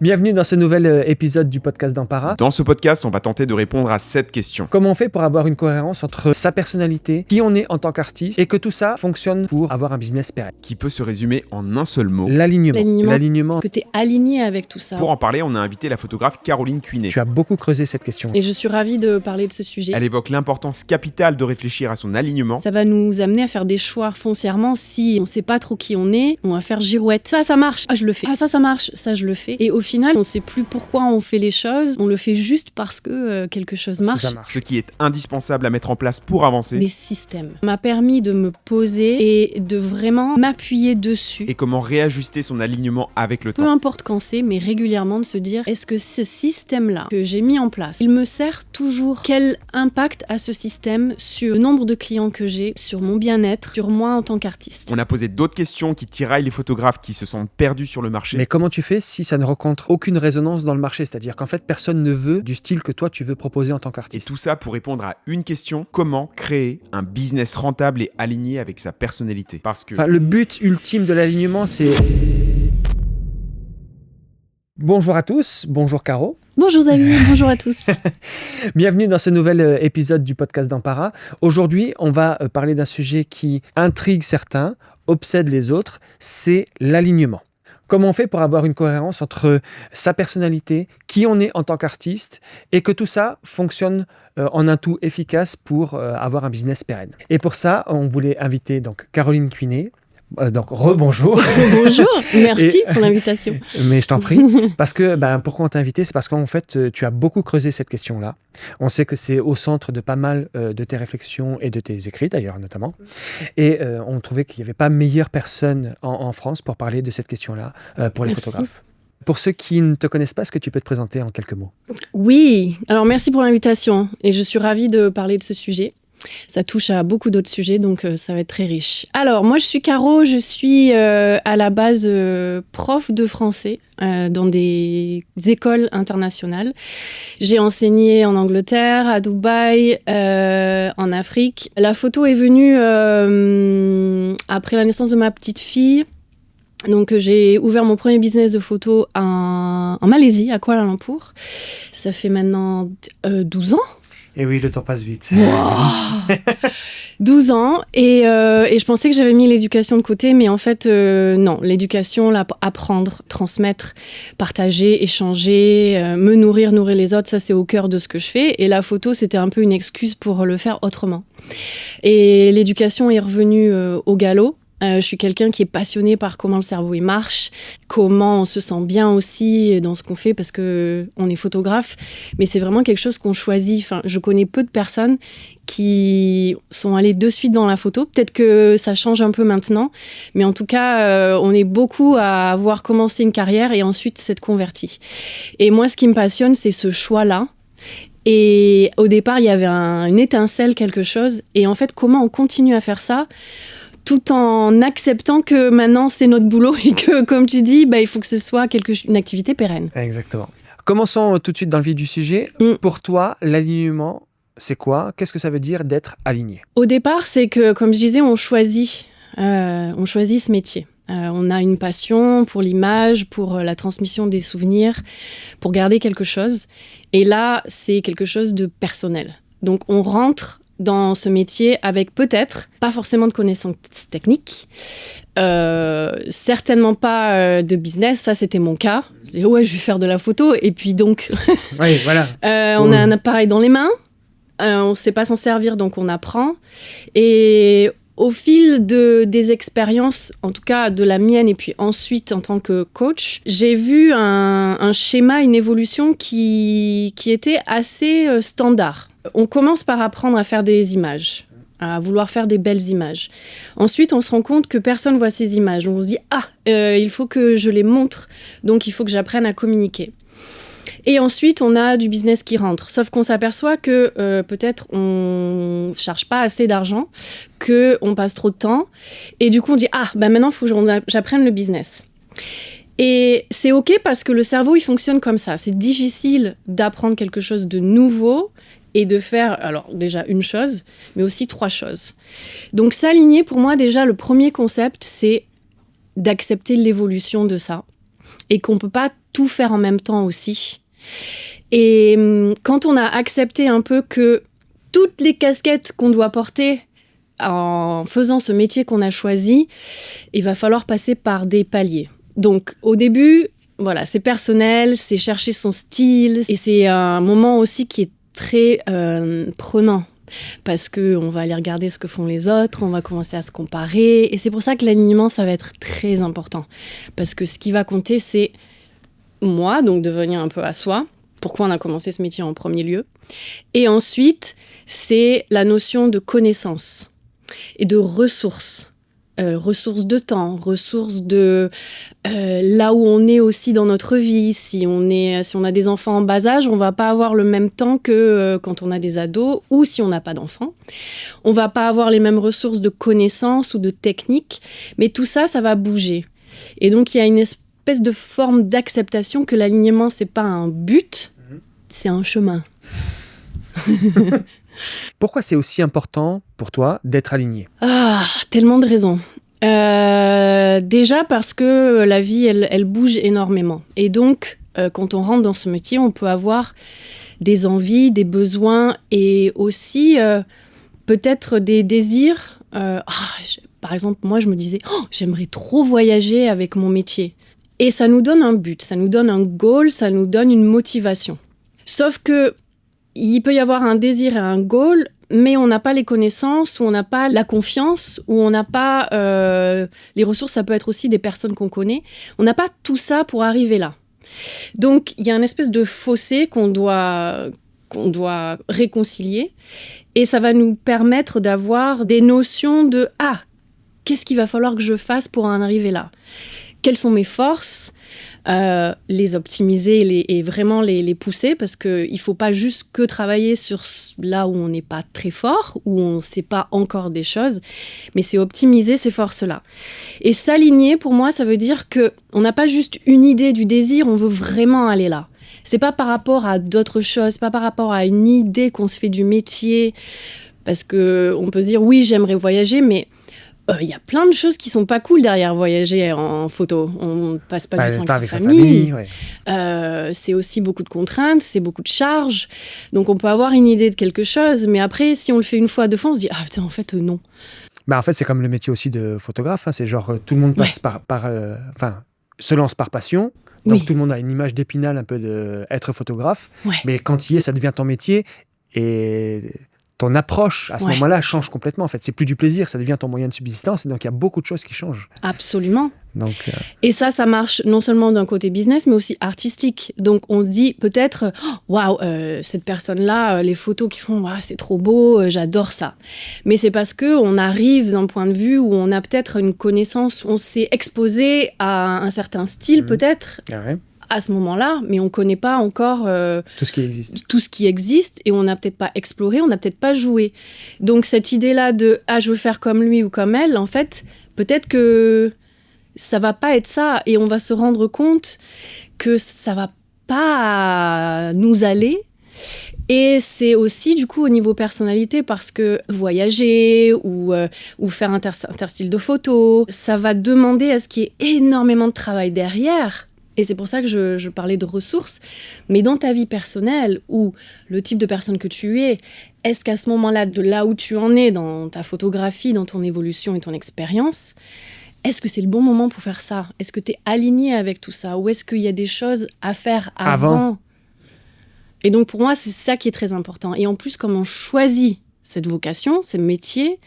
Bienvenue dans ce nouvel épisode du podcast d'Ampara. Dans ce podcast, on va tenter de répondre à cette question. Comment on fait pour avoir une cohérence entre sa personnalité, qui on est en tant qu'artiste, et que tout ça fonctionne pour avoir un business pérenne? Qui peut se résumer en un seul mot. L'alignement. Que tu es aligné avec tout ça. Pour en parler, on a invité la photographe Caroline Cuinet. Tu as beaucoup creusé cette question. Et je suis ravie de parler de ce sujet. Elle évoque l'importance capitale de réfléchir à son alignement. Ça va nous amener à faire des choix foncièrement. Si on sait pas trop qui on est, on va faire girouette. Ça marche. Ah, je le fais. Ah, ça marche. Ça, je le fais. Et au final, on sait plus pourquoi on fait les choses. On le fait juste parce que quelque chose marche. Ce qui est indispensable à mettre en place pour avancer. Des systèmes. M'a permis de me poser et de vraiment m'appuyer dessus. Et comment réajuster son alignement avec le temps. Peu importe quand c'est, mais régulièrement de se dire, est-ce que ce système-là que j'ai mis en place, il me sert toujours? Quel impact a ce système sur le nombre de clients que j'ai, sur mon bien-être, sur moi en tant qu'artiste? On a posé d'autres questions qui tiraillent les photographes qui se sentent perdus sur le marché. Mais comment tu fais si ça ne rencontre aucune résonance dans le marché? C'est-à-dire qu'en fait, personne ne veut du style que toi, tu veux proposer en tant Et qu'artiste. tout ça pour répondre à une question: comment créer un business rentable et aligné avec sa personnalité? Parce que... Enfin, le but ultime de l'alignement, c'est... Bonjour à tous, bonjour Caro. Bonjour amis, bonjour à tous. Bienvenue dans ce nouvel épisode du podcast d'Ampara. Aujourd'hui, on va parler d'un sujet qui intrigue certains, obsède les autres, c'est l'alignement. Comment on fait pour avoir une cohérence entre sa personnalité, qui on est en tant qu'artiste, et que tout ça fonctionne en un tout efficace pour avoir un business pérenne. Et pour ça, on voulait inviter donc Caroline Cuinet. Donc rebonjour. Bonjour, merci pour l'invitation. Mais je t'en prie, parce que pourquoi on t'a invité, c'est parce qu'en fait tu as beaucoup creusé cette question-là. On sait que c'est au centre de pas mal de tes réflexions et de tes écrits d'ailleurs notamment. Et on trouvait qu'il n'y avait pas meilleure personne en France pour parler de cette question-là pour les photographes. Pour ceux qui ne te connaissent pas, est-ce que tu peux te présenter en quelques mots? Oui, alors merci pour l'invitation et je suis ravie de parler de ce sujet. Ça touche à beaucoup d'autres sujets, donc ça va être très riche. Alors, moi, je suis Caro, je suis à la base prof de français dans des écoles internationales. J'ai enseigné en Angleterre, à Dubaï, en Afrique. La photo est venue après la naissance de ma petite fille. Donc, j'ai ouvert mon premier business de photo en Malaisie, à Kuala Lumpur. Ça fait maintenant 12 ans. Et oui, le temps passe vite. Wow. 12 ans et je pensais que j'avais mis l'éducation de côté, mais en fait, non. L'éducation, apprendre, transmettre, partager, échanger, me nourrir les autres, ça c'est au cœur de ce que je fais. Et la photo, c'était un peu une excuse pour le faire autrement. Et l'éducation est revenue au galop. Je suis quelqu'un qui est passionné par comment le cerveau il marche, comment on se sent bien aussi dans ce qu'on fait parce qu'on est photographe, mais c'est vraiment quelque chose qu'on choisit. Enfin, je connais peu de personnes qui sont allées de suite dans la photo. Peut-être que ça change un peu maintenant, mais en tout cas, on est beaucoup à avoir commencé une carrière et ensuite s'être converti. Et moi, ce qui me passionne, c'est ce choix-là. Et au départ, il y avait une étincelle, quelque chose. Et en fait, comment on continue à faire ça tout en acceptant que maintenant c'est notre boulot et que, comme tu dis, il faut que ce soit une activité pérenne. Exactement. Commençons tout de suite dans le vif du sujet. Pour toi, l'alignement, c'est quoi? Qu'est-ce que ça veut dire d'être aligné? Au départ, c'est que, comme je disais, on choisit ce métier. On a une passion pour l'image, pour la transmission des souvenirs, pour garder quelque chose. Et là, c'est quelque chose de personnel. Donc, on rentre dans ce métier avec peut-être pas forcément de connaissances techniques, certainement pas de business, ça c'était mon cas. Je dis, ouais, je vais faire de la photo et puis donc oui, voilà. On a un appareil dans les mains, on sait pas s'en servir donc on apprend et au fil des expériences, en tout cas de la mienne et puis ensuite en tant que coach, j'ai vu un schéma, une évolution qui était assez standard. On commence par apprendre à faire des images, à vouloir faire des belles images. Ensuite, on se rend compte que personne ne voit ces images. On se dit « il faut que je les montre, donc il faut que j'apprenne à communiquer ». Et ensuite, on a du business qui rentre. Sauf qu'on s'aperçoit que peut-être on ne charge pas assez d'argent, qu'on passe trop de temps. Et du coup, on dit « maintenant, il faut que j'apprenne le business ». Et c'est OK parce que le cerveau, il fonctionne comme ça. C'est difficile d'apprendre quelque chose de nouveau et de faire, alors déjà une chose, mais aussi 3 choses. Donc s'aligner, pour moi, déjà, le premier concept, c'est d'accepter l'évolution de ça. Et qu'on ne peut pas tout faire en même temps aussi. Et quand on a accepté un peu que toutes les casquettes qu'on doit porter en faisant ce métier qu'on a choisi, il va falloir passer par des paliers. Donc au début, voilà, c'est personnel, c'est chercher son style et c'est un moment aussi qui est très prenant. Parce qu'on va aller regarder ce que font les autres, on va commencer à se comparer. Et c'est pour ça que l'alignement, ça va être très important. Parce que ce qui va compter, c'est moi, donc de venir un peu à soi. Pourquoi on a commencé ce métier en premier lieu. Et ensuite, c'est la notion de connaissance et de ressources. Ressources de temps, ressources de là où on est aussi dans notre vie. Si on a des enfants en bas âge, on va pas avoir le même temps que quand on a des ados ou si on n'a pas d'enfants. On va pas avoir les mêmes ressources de connaissances ou de techniques, mais tout ça, ça va bouger. Et donc, il y a une espèce de forme d'acceptation que l'alignement, c'est pas un but, c'est un chemin. Pourquoi c'est aussi important pour toi d'être aligné ? Ah, tellement de raisons. Déjà parce que la vie, elle bouge énormément. Et donc, quand on rentre dans ce métier, on peut avoir des envies, des besoins et aussi peut-être des désirs. Par exemple, moi, je me disais, j'aimerais trop voyager avec mon métier. Et ça nous donne un but, ça nous donne un goal, ça nous donne une motivation. Sauf que il peut y avoir un désir et un goal, mais on n'a pas les connaissances, ou on n'a pas la confiance, ou on n'a pas les ressources. Ça peut être aussi des personnes qu'on connaît. On n'a pas tout ça pour arriver là. Donc, il y a une espèce de fossé qu'on doit réconcilier. Et ça va nous permettre d'avoir des notions de « Ah, qu'est-ce qu'il va falloir que je fasse pour en arriver là ? Quelles sont mes forces ? Les optimiser et vraiment les pousser parce qu'il ne faut pas juste que travailler sur là où on n'est pas très fort, où on ne sait pas encore des choses, mais c'est optimiser ces forces-là. Et s'aligner, pour moi, ça veut dire qu'on n'a pas juste une idée du désir, on veut vraiment aller là. C'est pas par rapport à d'autres choses, pas par rapport à une idée qu'on se fait du métier, parce qu'on peut se dire oui, j'aimerais voyager, mais y a plein de choses qui sont pas cool derrière voyager en photo. On passe pas du temps avec sa famille. Ouais. C'est aussi beaucoup de contraintes, c'est beaucoup de charges. Donc on peut avoir une idée de quelque chose, mais après, si on le fait une fois, deux fois, on se dit ah putain, en fait non. En fait, c'est comme le métier aussi de photographe. C'est genre tout le monde passe se lance par passion. Donc tout le monde a une image d'Épinal un peu d'être photographe. Ouais. Mais quand il est, ça devient ton métier et ton approche à ce moment-là change complètement. En fait, c'est plus du plaisir, ça devient ton moyen de subsistance. Et donc il y a beaucoup de choses qui changent. Absolument. Donc, et ça marche non seulement d'un côté business, mais aussi artistique. Donc on dit peut-être, waouh, cette personne-là, les photos qu'ils font, c'est trop beau, j'adore ça. Mais c'est parce qu'on arrive d'un point de vue où on a peut-être une connaissance, on s'est exposé à un certain style peut-être. Ah ouais. À ce moment-là, mais on ne connaît pas encore tout ce qui existe et on n'a peut-être pas exploré, on n'a peut-être pas joué. Donc cette idée-là de « ah, je veux faire comme lui ou comme elle », en fait, peut-être que ça ne va pas être ça et on va se rendre compte que ça ne va pas nous aller. Et c'est aussi, du coup, au niveau personnalité, parce que voyager ou faire un style de photo, ça va demander à ce qu'il y ait énormément de travail derrière. Et c'est pour ça que je parlais de ressources. Mais dans ta vie personnelle, ou le type de personne que tu es, est-ce qu'à ce moment-là, de là où tu en es, dans ta photographie, dans ton évolution et ton expérience, est-ce que c'est le bon moment pour faire ça ? Est-ce que tu es aligné avec tout ça ? Ou est-ce qu'il y a des choses à faire avant ? Et donc, pour moi, c'est ça qui est très important. Et en plus, comme on choisit cette vocation, ce métier,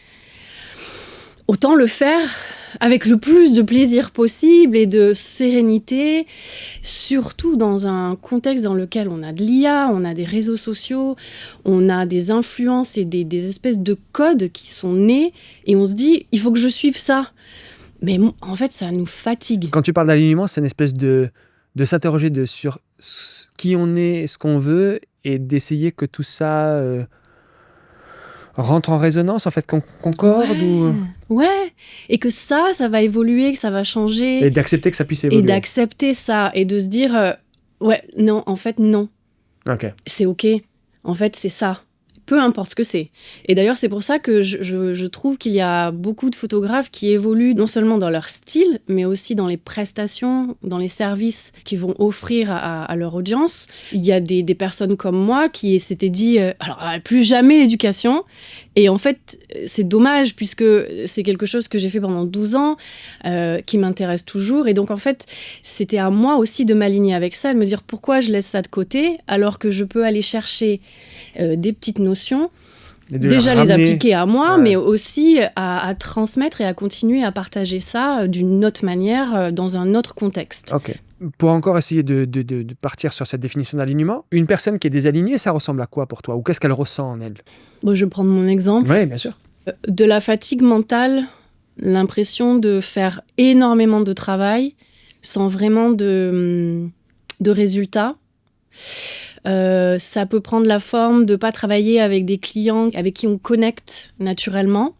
autant le faire avec le plus de plaisir possible et de sérénité, surtout dans un contexte dans lequel on a de l'IA, on a des réseaux sociaux, on a des influences et des espèces de codes qui sont nés, et on se dit, il faut que je suive ça. Mais en fait, ça nous fatigue. Quand tu parles d'alignement, c'est une espèce de s'interroger sur qui on est, ce qu'on veut, et d'essayer que tout ça rentre en résonance, en fait, qu'on concorde Ouais, et que ça va évoluer, que ça va changer. Et d'accepter que ça puisse évoluer. Et d'accepter ça, et de se dire, non, en fait, non. Ok. C'est ok, en fait, c'est ça. peu importe ce que c'est. Et d'ailleurs, c'est pour ça que je trouve qu'il y a beaucoup de photographes qui évoluent non seulement dans leur style, mais aussi dans les prestations, dans les services qu'ils vont offrir à leur audience. Il y a des personnes comme moi qui s'étaient dit alors plus jamais l'éducation. Et en fait, c'est dommage puisque c'est quelque chose que j'ai fait pendant 12 ans, qui m'intéresse toujours. Et donc, en fait, c'était à moi aussi de m'aligner avec ça, de me dire pourquoi je laisse ça de côté alors que je peux aller chercher des petites notions, déjà les appliquer à moi, mais aussi à transmettre et à continuer à partager ça d'une autre manière, dans un autre contexte. Ok. Pour encore essayer de partir sur cette définition d'alignement, une personne qui est désalignée, ça ressemble à quoi pour toi? Ou qu'est-ce qu'elle ressent en elle? Bon, je vais prendre mon exemple. Oui, bien sûr. De la fatigue mentale, l'impression de faire énormément de travail sans vraiment de résultats. Ça peut prendre la forme de ne pas travailler avec des clients avec qui on connecte naturellement.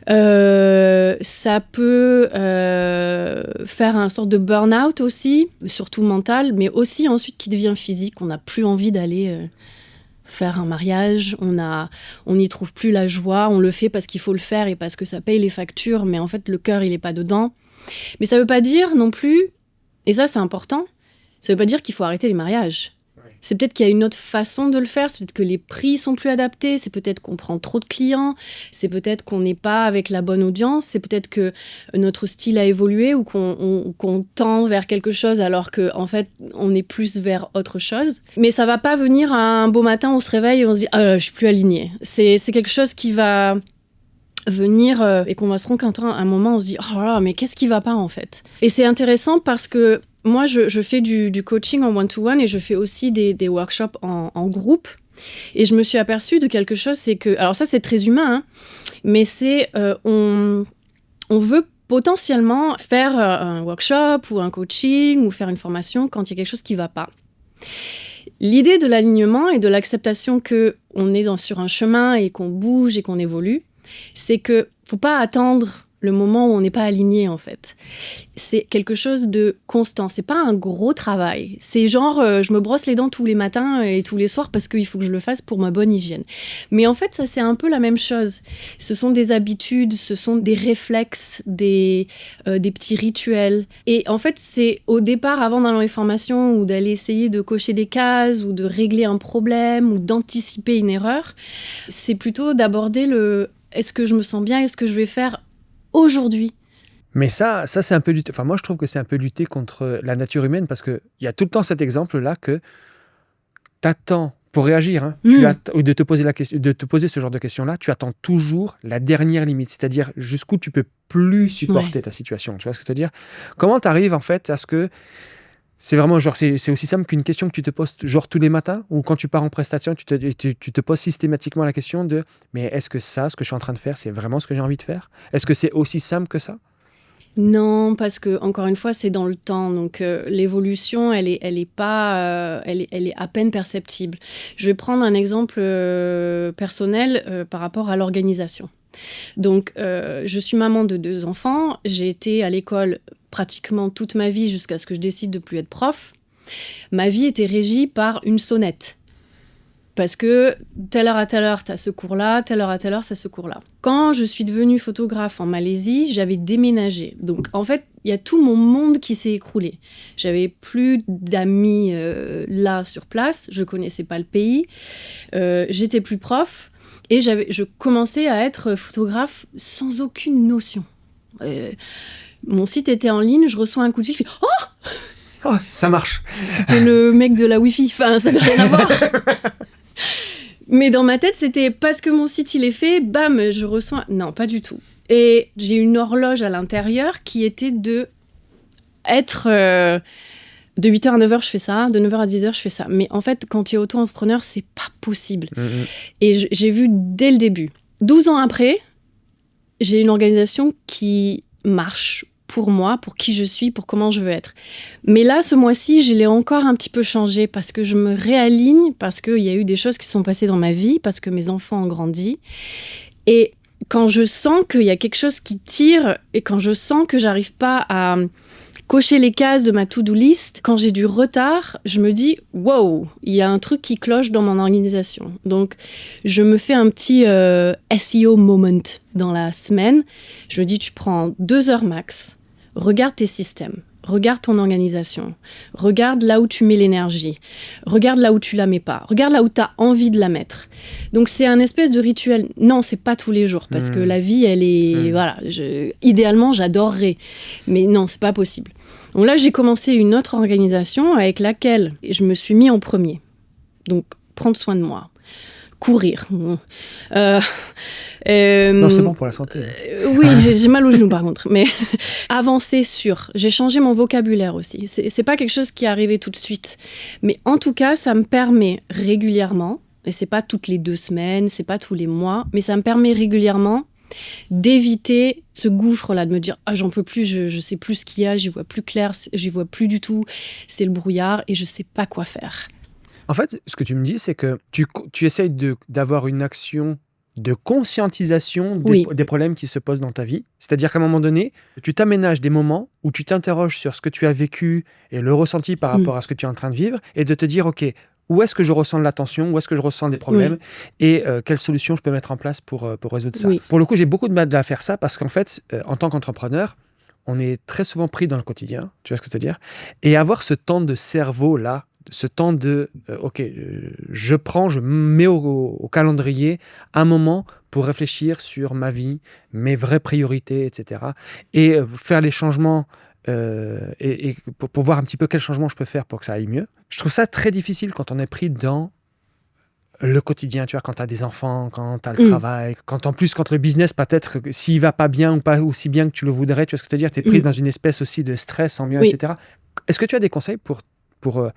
Ça peut faire un sorte de burn-out aussi, surtout mental, mais aussi ensuite qui devient physique. On n'a plus envie d'aller faire un mariage, on n'y trouve plus la joie, on le fait parce qu'il faut le faire et parce que ça paye les factures, mais en fait le cœur il n'est pas dedans. Mais ça ne veut pas dire non plus, et ça c'est important, ça ne veut pas dire qu'il faut arrêter les mariages. C'est peut-être qu'il y a une autre façon de le faire, c'est peut-être que les prix sont plus adaptés, c'est peut-être qu'on prend trop de clients, c'est peut-être qu'on n'est pas avec la bonne audience, c'est peut-être que notre style a évolué ou qu'on tend vers quelque chose alors qu'en fait, on est plus vers autre chose. Mais ça ne va pas venir un beau matin, on se réveille et on se dit « Ah, je suis plus alignée ». C'est quelque chose qui va venir et qu'on va se rendre compte à un moment, on se dit « Oh là, mais qu'est-ce qui ne va pas en fait ?» Et c'est intéressant parce que moi, je fais du coaching en one-to-one et je fais aussi des workshops en groupe. Et je me suis aperçue de quelque chose, c'est que... Alors ça, c'est très humain, hein, mais c'est... on veut potentiellement faire un workshop ou un coaching ou faire une formation quand il y a quelque chose qui ne va pas. L'idée de l'alignement et de l'acceptation qu'on est sur un chemin et qu'on bouge et qu'on évolue, c'est qu'il ne faut pas attendre le moment où on n'est pas aligné, en fait. C'est quelque chose de constant. C'est pas un gros travail. C'est genre, je me brosse les dents tous les matins et tous les soirs parce qu'il faut que je le fasse pour ma bonne hygiène. Mais en fait, ça, c'est un peu la même chose. Ce sont des habitudes, ce sont des réflexes, des petits rituels. Et en fait, c'est au départ, avant d'aller dans les formations ou d'aller essayer de cocher des cases ou de régler un problème ou d'anticiper une erreur, c'est plutôt d'aborder est-ce que je me sens bien, est-ce que je vais faire aujourd'hui. Mais ça c'est un peu lutter. Enfin, moi, je trouve que c'est un peu lutter contre la nature humaine parce qu'il y a tout le temps cet exemple-là que t'attends pour réagir, hein, ou de te poser ce genre de questions-là, tu attends toujours la dernière limite, c'est-à-dire jusqu'où tu peux plus supporter ta situation. Tu vois ce que je veux dire? Comment tu arrives en fait à ce que c'est vraiment genre c'est aussi simple qu'une question que tu te poses genre tous les matins ou quand tu pars en prestation, tu te poses systématiquement la question de mais est-ce que ça, ce que je suis en train de faire, c'est vraiment ce que j'ai envie de faire? Est-ce que c'est aussi simple que ça? Non, parce que encore une fois, c'est dans le temps. Donc l'évolution, elle est à peine perceptible. Je vais prendre un exemple personnel par rapport à l'organisation. Donc, je suis maman de 2 enfants. J'ai été à l'école pratiquement toute ma vie jusqu'à ce que je décide de plus être prof. Ma vie était régie par une sonnette. Parce que telle heure à telle heure, tu as ce cours-là, telle heure à telle heure, tu as ce cours-là. Quand je suis devenue photographe en Malaisie, j'avais déménagé. Donc, en fait, il y a tout mon monde qui s'est écroulé. J'avais plus d'amis là sur place. Je connaissais pas le pays. J'étais plus prof. Et je commençais à être photographe sans aucune notion. Mon site était en ligne, je reçois un coup de fil, je fais « Oh !» Ça marche. C'était le mec de la Wi-Fi, enfin, ça n'avait rien à voir. Mais dans ma tête, c'était parce que mon site, il est fait, bam, je reçois... Non, pas du tout. Et j'ai une horloge à l'intérieur qui était de être... de 8h à 9h, je fais ça. De 9h à 10h, je fais ça. Mais en fait, quand tu es auto-entrepreneur, c'est pas possible. Et j'ai vu dès le début. 12 ans après, j'ai une organisation qui marche pour moi, pour qui je suis, pour comment je veux être. Mais là, ce mois-ci, je l'ai encore un petit peu changé parce que je me réaligne, parce qu'il y a eu des choses qui sont passées dans ma vie, parce que mes enfants ont grandi. Et quand je sens qu'il y a quelque chose qui tire et quand je sens que j'arrive pas à cocher les cases de ma to-do list. Quand j'ai du retard, je me dis « wow, il y a un truc qui cloche dans mon organisation ». Donc, je me fais un petit SEO moment dans la semaine. Je me dis « tu prends 2 heures max, regarde tes systèmes. » Regarde ton organisation, regarde là où tu mets l'énergie, regarde là où tu la mets pas, regarde là où tu as envie de la mettre. Donc c'est un espèce de rituel. Non, c'est pas tous les jours parce que la vie, elle est... Voilà, idéalement, j'adorerais. Mais non, c'est pas possible. Donc là, j'ai commencé une autre organisation avec laquelle je me suis mis en premier. Donc, prendre soin de moi. Courir. Non, c'est bon pour la santé. Oui, j'ai mal aux genoux par contre. Mais avancer sur. J'ai changé mon vocabulaire aussi. C'est pas quelque chose qui est arrivé tout de suite. Mais en tout cas, ça me permet régulièrement, et c'est pas toutes les 2 semaines, c'est pas tous les mois, mais ça me permet régulièrement d'éviter ce gouffre-là, de me dire « Ah, j'en peux plus, je sais plus ce qu'il y a, j'y vois plus clair, j'y vois plus du tout, c'est le brouillard et je sais pas quoi faire. » En fait, ce que tu me dis, c'est que tu essayes d'avoir une action de conscientisation des problèmes qui se posent dans ta vie. C'est-à-dire qu'à un moment donné, tu t'aménages des moments où tu t'interroges sur ce que tu as vécu et le ressenti par rapport à ce que tu es en train de vivre et de te dire « Ok, où est-ce que je ressens de la tension, où est-ce que je ressens des problèmes et quelles solutions je peux mettre en place pour résoudre ça. » Pour le coup, j'ai beaucoup de mal à faire ça parce qu'en fait, en tant qu'entrepreneur, on est très souvent pris dans le quotidien, tu vois ce que je veux dire, et avoir ce temps de cerveau-là, ce temps de ok, je mets au calendrier un moment pour réfléchir sur ma vie, mes vraies priorités, etc. Et faire les changements et pour voir un petit peu quels changements je peux faire pour que ça aille mieux. Je trouve ça très difficile quand on est pris dans le quotidien, tu vois, quand tu as des enfants, quand tu as le travail, quand le business, peut-être, s'il va pas bien ou pas aussi bien que tu le voudrais, tu vois ce que je veux dire, tu es pris dans une espèce aussi de stress ambiant, etc. Est-ce que tu as des conseils pour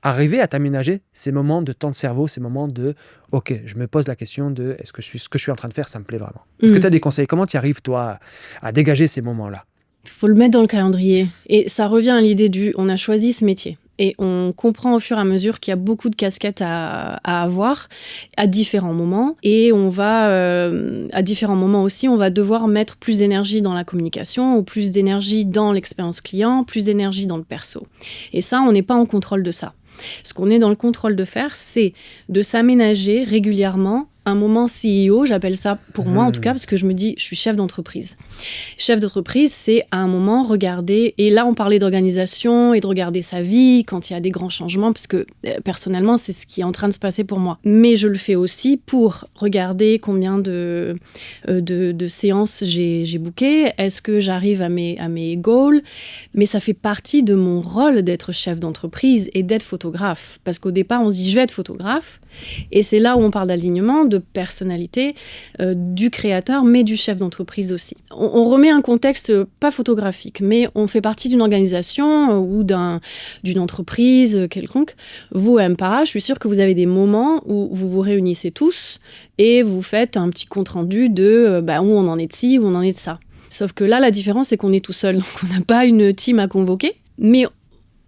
arriver à t'aménager ces moments de temps de cerveau, ces moments de « Ok, je me pose la question de est-ce que ce que je suis en train de faire, ça me plaît vraiment ?» Est-ce que tu as des conseils? Comment tu arrives, toi, à dégager ces moments-là? Il faut le mettre dans le calendrier. Et ça revient à l'idée on a choisi ce métier. Et on comprend au fur et à mesure qu'il y a beaucoup de casquettes à avoir à différents moments. Et on va, à différents moments aussi, on va devoir mettre plus d'énergie dans la communication ou plus d'énergie dans l'expérience client, plus d'énergie dans le perso. Et ça, on n'est pas en contrôle de ça. Ce qu'on est dans le contrôle de faire, c'est de s'aménager régulièrement un moment CEO, j'appelle ça pour moi en tout cas, parce que je me dis, je suis chef d'entreprise. Chef d'entreprise, c'est à un moment regarder, et là on parlait d'organisation et de regarder sa vie quand il y a des grands changements, parce que personnellement, c'est ce qui est en train de se passer pour moi. Mais je le fais aussi pour regarder combien de séances j'ai bookées, est-ce que j'arrive à mes goals, mais ça fait partie de mon rôle d'être chef d'entreprise et d'être photographe. Parce qu'au départ, on se dit, je vais être photographe, et c'est là où on parle d'alignement, de personnalité du créateur, mais du chef d'entreprise aussi. On remet un contexte pas photographique, mais on fait partie d'une organisation ou d'une entreprise quelconque. Vous, Mpara, je suis sûre que vous avez des moments où vous vous réunissez tous et vous faites un petit compte-rendu de où on en est de ci, où on en est de ça. Sauf que là, la différence, c'est qu'on est tout seul, donc on n'a pas une team à convoquer, mais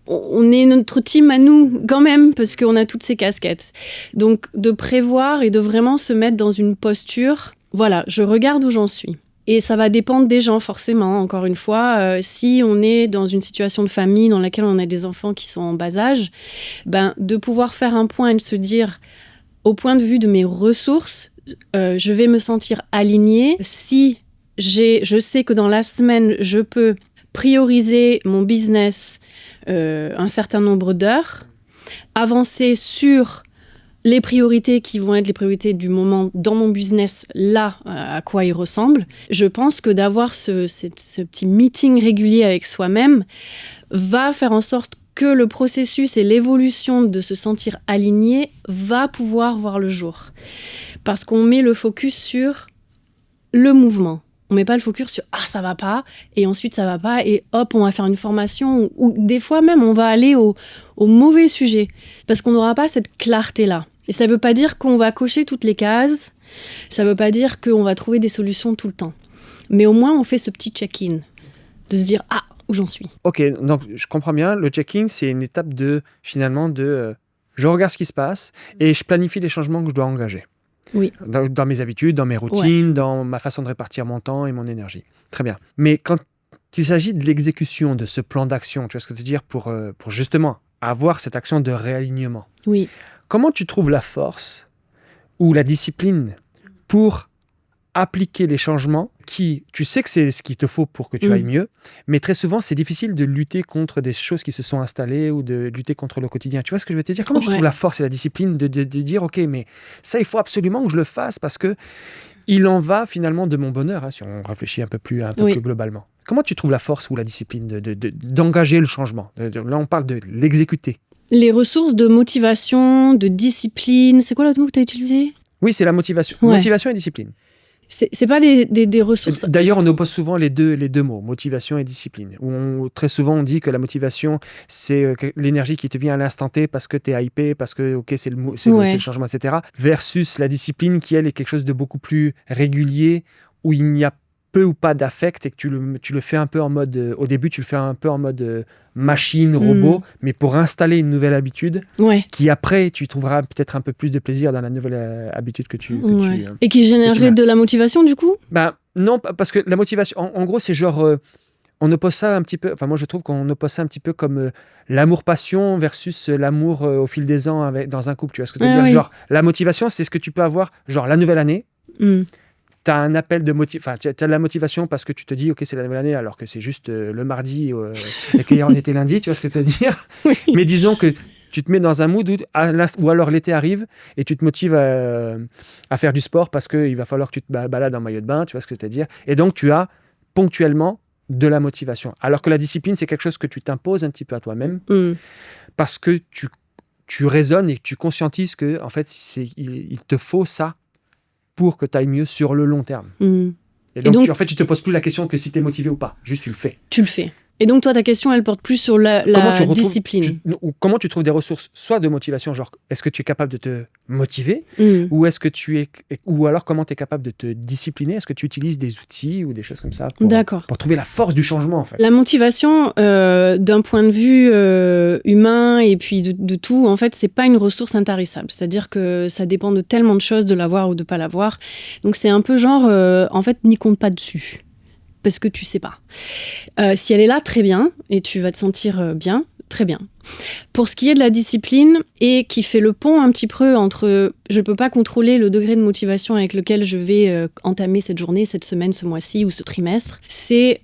on est notre team à nous quand même, parce qu'on a toutes ces casquettes. Donc, de prévoir et de vraiment se mettre dans une posture, voilà, je regarde où j'en suis. Et ça va dépendre des gens, forcément. Encore une fois, si on est dans une situation de famille dans laquelle on a des enfants qui sont en bas âge, de pouvoir faire un point et de se dire, au point de vue de mes ressources, je vais me sentir alignée. Si je sais que dans la semaine, je peux prioriser mon business un certain nombre d'heures, avancer sur les priorités qui vont être les priorités du moment dans mon business, là, à quoi il ressemble. Je pense que d'avoir ce petit meeting régulier avec soi-même va faire en sorte que le processus et l'évolution de se sentir aligné va pouvoir voir le jour. Parce qu'on met le focus sur le mouvement. On met pas le focus sur « Ah, ça va pas » et ensuite ça va pas et hop, on va faire une formation ou des fois même on va aller au mauvais sujet parce qu'on n'aura pas cette clarté-là. Et ça veut pas dire qu'on va cocher toutes les cases, ça veut pas dire qu'on va trouver des solutions tout le temps. Mais au moins on fait ce petit check-in, de se dire « Ah, où j'en suis ?» Ok, donc je comprends bien, le check-in c'est une étape je regarde ce qui se passe et je planifie les changements que je dois engager. Oui. Dans mes habitudes, dans mes routines, dans ma façon de répartir mon temps et mon énergie. Très bien. Mais quand il s'agit de l'exécution de ce plan d'action, tu vois ce que je veux dire, pour justement avoir cette action de réalignement. Oui. Comment tu trouves la force ou la discipline pour appliquer les changements qui, tu sais que c'est ce qu'il te faut pour que tu ailles mieux, mais très souvent, c'est difficile de lutter contre des choses qui se sont installées ou de lutter contre le quotidien. Tu vois ce que je veux te dire? Comment tu trouves la force et la discipline de dire, OK, mais ça, il faut absolument que je le fasse parce que il en va finalement de mon bonheur, hein, si on réfléchit un peu plus globalement. Comment tu trouves la force ou la discipline d'engager le changement? Là, on parle de l'exécuter. Les ressources de motivation, de discipline, c'est quoi l'autre mot que tu as utilisé? Oui, c'est la motivation. Ouais. Motivation et discipline. C'est pas des ressources. D'ailleurs, on oppose souvent les deux mots, motivation et discipline. Très souvent, on dit que la motivation, c'est l'énergie qui te vient à l'instant T parce que tu es hypé, parce que c'est le changement, etc. Versus la discipline qui, elle, est quelque chose de beaucoup plus régulier, où il n'y a peu ou pas d'affect et que tu le fais un peu en mode... au début, tu le fais un peu en mode machine, robot, mais pour installer une nouvelle habitude qui, après, tu trouveras peut-être un peu plus de plaisir dans la nouvelle habitude que tu... et qui générerait de la motivation, du coup? Non, parce que la motivation, en gros, c'est genre... on oppose ça un petit peu... Enfin, moi, je trouve qu'on oppose ça un petit peu comme l'amour-passion versus l'amour au fil des ans dans un couple. Tu vois ce que je veux dire? Genre, la motivation, c'est ce que tu peux avoir, genre, la nouvelle année... Tu as un appel de motivation, enfin, tu as de la motivation parce que tu te dis, OK, c'est la nouvelle année, alors que c'est juste le mardi et qu'hier on était lundi, tu vois ce que je veux dire? Mais disons que tu te mets dans un mood où alors l'été arrive et tu te motives à faire du sport parce qu'il va falloir que tu te balades en maillot de bain, tu vois ce que je veux dire? Et donc, tu as ponctuellement de la motivation. Alors que la discipline, c'est quelque chose que tu t'imposes un petit peu à toi-même parce que tu raisonnes et que tu conscientises que, en fait, il te faut ça pour que tu ailles mieux sur le long terme. Et donc, en fait, tu te poses plus la question que si tu es motivé ou pas. Juste, tu le fais. Tu le fais. Et donc, toi, ta question, elle porte plus sur la discipline. Comment tu trouves des ressources, soit de motivation, genre, est-ce que tu es capable de te motiver ou est-ce que ou alors, comment tu es capable de te discipliner? Est-ce que tu utilises des outils ou des choses comme ça pour trouver la force du changement, en fait? La motivation, d'un point de vue humain et puis de tout, en fait, c'est pas une ressource intarissable. C'est-à-dire que ça dépend de tellement de choses, de l'avoir ou de pas l'avoir. Donc, c'est un peu genre, en fait, n'y compte pas dessus. Parce que tu sais pas. Si elle est là, très bien, et tu vas te sentir bien, très bien. Pour ce qui est de la discipline, et qui fait le pont un petit peu entre je peux pas contrôler le degré de motivation avec lequel je vais entamer cette journée, cette semaine, ce mois-ci ou ce trimestre, c'est,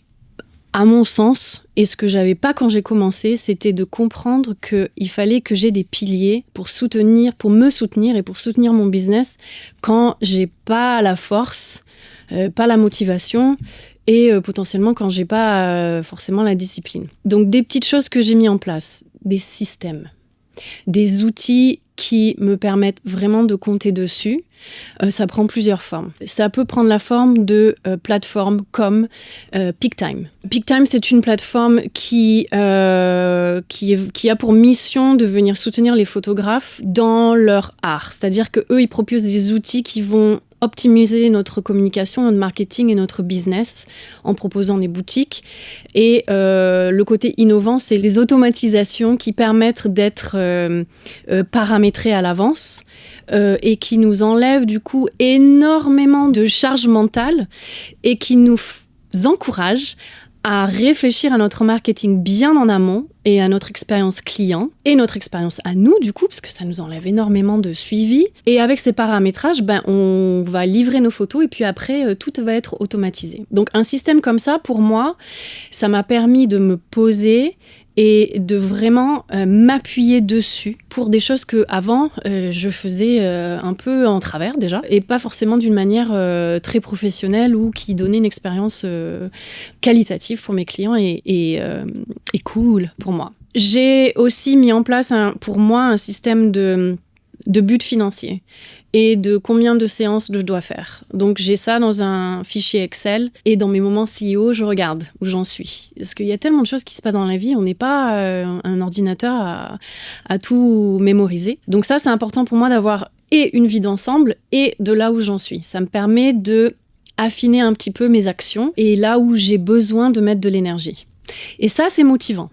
à mon sens, et ce que j'avais pas quand j'ai commencé, c'était de comprendre qu'il fallait que j'ai des piliers pour me soutenir et pour soutenir mon business quand j'ai pas la force, pas la motivation, et potentiellement quand j'ai pas forcément la discipline. Donc des petites choses que j'ai mis en place, des systèmes, des outils qui me permettent vraiment de compter dessus. Ça prend plusieurs formes. Ça peut prendre la forme de plateformes comme PeakTime. PeakTime, c'est une plateforme qui a pour mission de venir soutenir les photographes dans leur art. C'est-à-dire qu'eux, ils proposent des outils qui vont optimiser notre communication, notre marketing et notre business en proposant des boutiques. Et le côté innovant, c'est les automatisations qui permettent d'être paramétrées à l'avance et qui nous enlèvent du coup énormément de charge mentale et qui nous encouragent à réfléchir à notre marketing bien en amont et à notre expérience client et notre expérience à nous du coup, parce que ça nous enlève énormément de suivi. Et avec ces paramétrages, on va livrer nos photos et puis après, tout va être automatisé. Donc un système comme ça, pour moi, ça m'a permis de me poser et de vraiment m'appuyer dessus pour des choses que avant je faisais un peu en travers déjà et pas forcément d'une manière très professionnelle ou qui donnait une expérience qualitative pour mes clients et cool pour moi. J'ai aussi mis en place pour moi un système de but financier et de combien de séances je dois faire. Donc j'ai ça dans un fichier Excel et dans mes moments CEO, je regarde où j'en suis. Parce qu'il y a tellement de choses qui se passent dans la vie, on n'est pas un ordinateur à tout mémoriser. Donc ça, c'est important pour moi d'avoir et une vie d'ensemble et de là où j'en suis. Ça me permet de affiner un petit peu mes actions et là où j'ai besoin de mettre de l'énergie. Et ça, c'est motivant.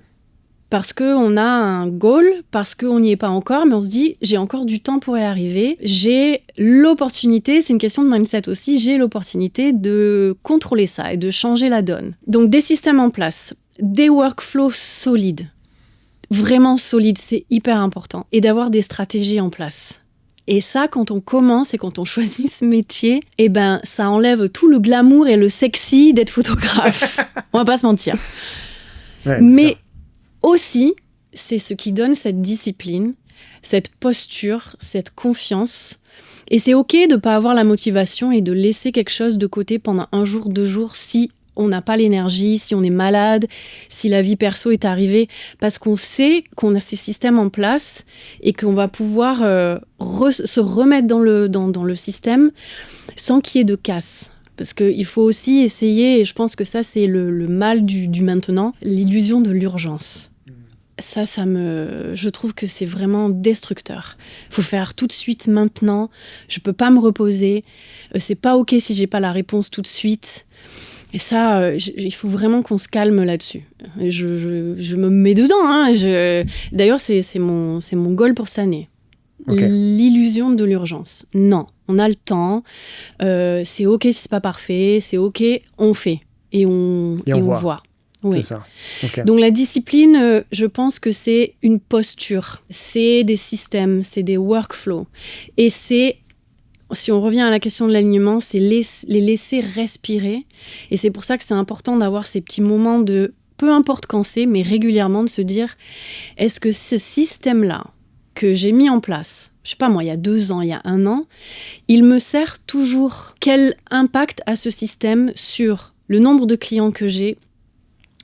parce qu'on a un goal, parce qu'on n'y est pas encore, mais on se dit, j'ai encore du temps pour y arriver, j'ai l'opportunité, c'est une question de mindset aussi, j'ai l'opportunité de contrôler ça et de changer la donne. Donc des systèmes en place, des workflows solides, vraiment solides, c'est hyper important, et d'avoir des stratégies en place. Et ça, quand on commence et quand on choisit ce métier, eh ben, ça enlève tout le glamour et le sexy d'être photographe. On va pas se mentir. Ouais, Mais aussi, c'est ce qui donne cette discipline, cette posture, cette confiance. Et c'est OK de ne pas avoir la motivation et de laisser quelque chose de côté pendant 1 jour, 2 jours, si on n'a pas l'énergie, si on est malade, si la vie perso est arrivée, parce qu'on sait qu'on a ces systèmes en place et qu'on va pouvoir se remettre dans le système sans qu'il y ait de casse. Parce qu'il faut aussi essayer, et je pense que ça c'est le mal du maintenant, l'illusion de l'urgence. Ça je trouve que c'est vraiment destructeur. Il faut faire tout de suite maintenant, je peux pas me reposer, c'est pas OK si j'ai pas la réponse tout de suite. Et ça, il faut vraiment qu'on se calme là-dessus. Je me mets dedans. Hein. D'ailleurs, c'est mon goal pour cette année. Okay. L'illusion de l'urgence. Non, on a le temps. C'est OK si c'est pas parfait. C'est OK, on fait. Et on voit. Oui. C'est ça. Okay. Donc la discipline, je pense que c'est une posture. C'est des systèmes, c'est des workflows. Et c'est... Si on revient à la question de l'alignement, c'est les laisser respirer. Et c'est pour ça que c'est important d'avoir ces petits moments de, peu importe quand c'est, mais régulièrement de se dire, est-ce que ce système-là que j'ai mis en place, je sais pas moi, il y a 2 ans, il y a 1 an, il me sert toujours? Quel impact a ce système sur le nombre de clients que j'ai,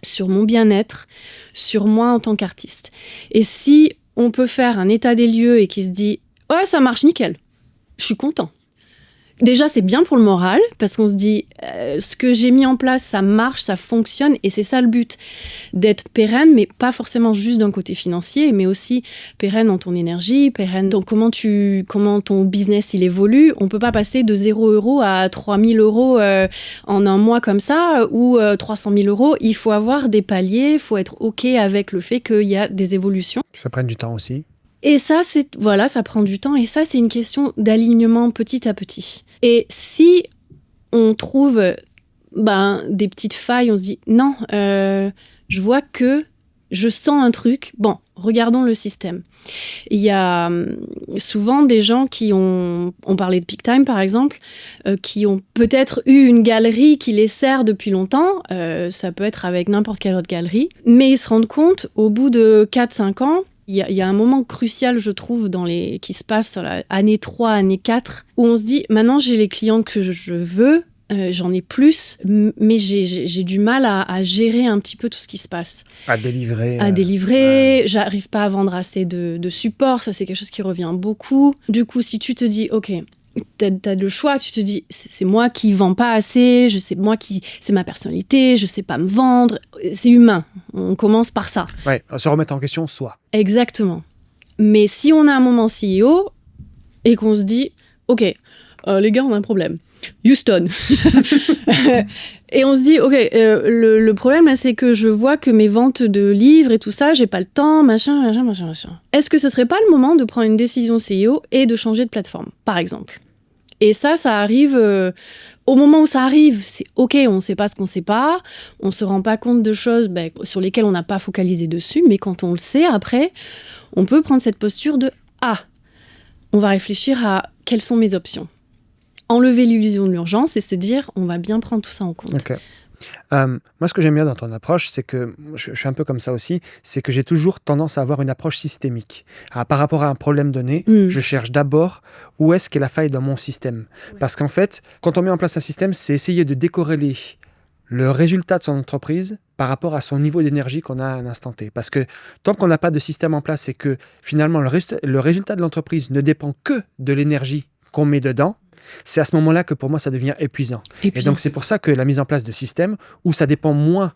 sur mon bien-être, sur moi en tant qu'artiste? Et si on peut faire un état des lieux et qu'il se dit, ouais, ça marche nickel, je suis content. Déjà, c'est bien pour le moral, parce qu'on se dit, ce que j'ai mis en place, ça marche, ça fonctionne, et c'est ça le but, d'être pérenne, mais pas forcément juste d'un côté financier, mais aussi pérenne dans ton énergie, pérenne dans comment ton business il évolue. On peut pas passer de 0 € à 3 000 € en 1 mois comme ça, ou 300 000 €. Il faut avoir des paliers, il faut être OK avec le fait qu'il y a des évolutions. Ça prenne du temps aussi. Et ça, ça prend du temps. Et ça, c'est une question d'alignement petit à petit. Et si on trouve des petites failles, on se dit, non, je vois que je sens un truc. Bon, regardons le système. Il y a souvent des gens on parlait de Peak Time par exemple, qui ont peut-être eu une galerie qui les sert depuis longtemps, ça peut être avec n'importe quelle autre galerie, mais ils se rendent compte, au bout de 4-5 ans, il y a un moment crucial, je trouve, qui se passe sur l'année 3, année 4, où on se dit, maintenant j'ai les clients que je veux, j'en ai plus, mais j'ai du mal à gérer un petit peu tout ce qui se passe. À délivrer. J'arrive pas à vendre assez de support, ça c'est quelque chose qui revient beaucoup. Du coup, si tu te dis, ok, t'as le choix, tu te dis, c'est moi qui vends pas assez, c'est ma personnalité, je sais pas me vendre, c'est humain, on commence par ça. Ouais, se remettre en question soi. Exactement. Mais si on a un moment CEO et qu'on se dit, ok, les gars, on a un problème. Houston. Et on se dit, ok, le problème, là, c'est que je vois que mes ventes de livres et tout ça, j'ai pas le temps, machin. Est-ce que ce serait pas le moment de prendre une décision CEO et de changer de plateforme, par exemple? Et ça arrive au moment où ça arrive. C'est ok, on sait pas ce qu'on sait pas, on se rend pas compte de choses sur lesquelles on n'a pas focalisé dessus, mais quand on le sait après, on peut prendre cette posture de on va réfléchir à quelles sont mes options. Enlever l'illusion de l'urgence et se dire, on va bien prendre tout ça en compte. Okay. Moi, ce que j'aime bien dans ton approche, c'est que je suis un peu comme ça aussi, c'est que j'ai toujours tendance à avoir une approche systémique. Alors, par rapport à un problème donné, je cherche d'abord où est-ce qu'est la faille dans mon système. Ouais. Parce qu'en fait, quand on met en place un système, c'est essayer de décorréler le résultat de son entreprise par rapport à son niveau d'énergie qu'on a à un instant T. Parce que tant qu'on n'a pas de système en place et que finalement le résultat de l'entreprise ne dépend que de l'énergie qu'on met dedans, c'est à ce moment-là que pour moi ça devient épuisant. Et donc c'est pour ça que la mise en place de systèmes où ça dépend moins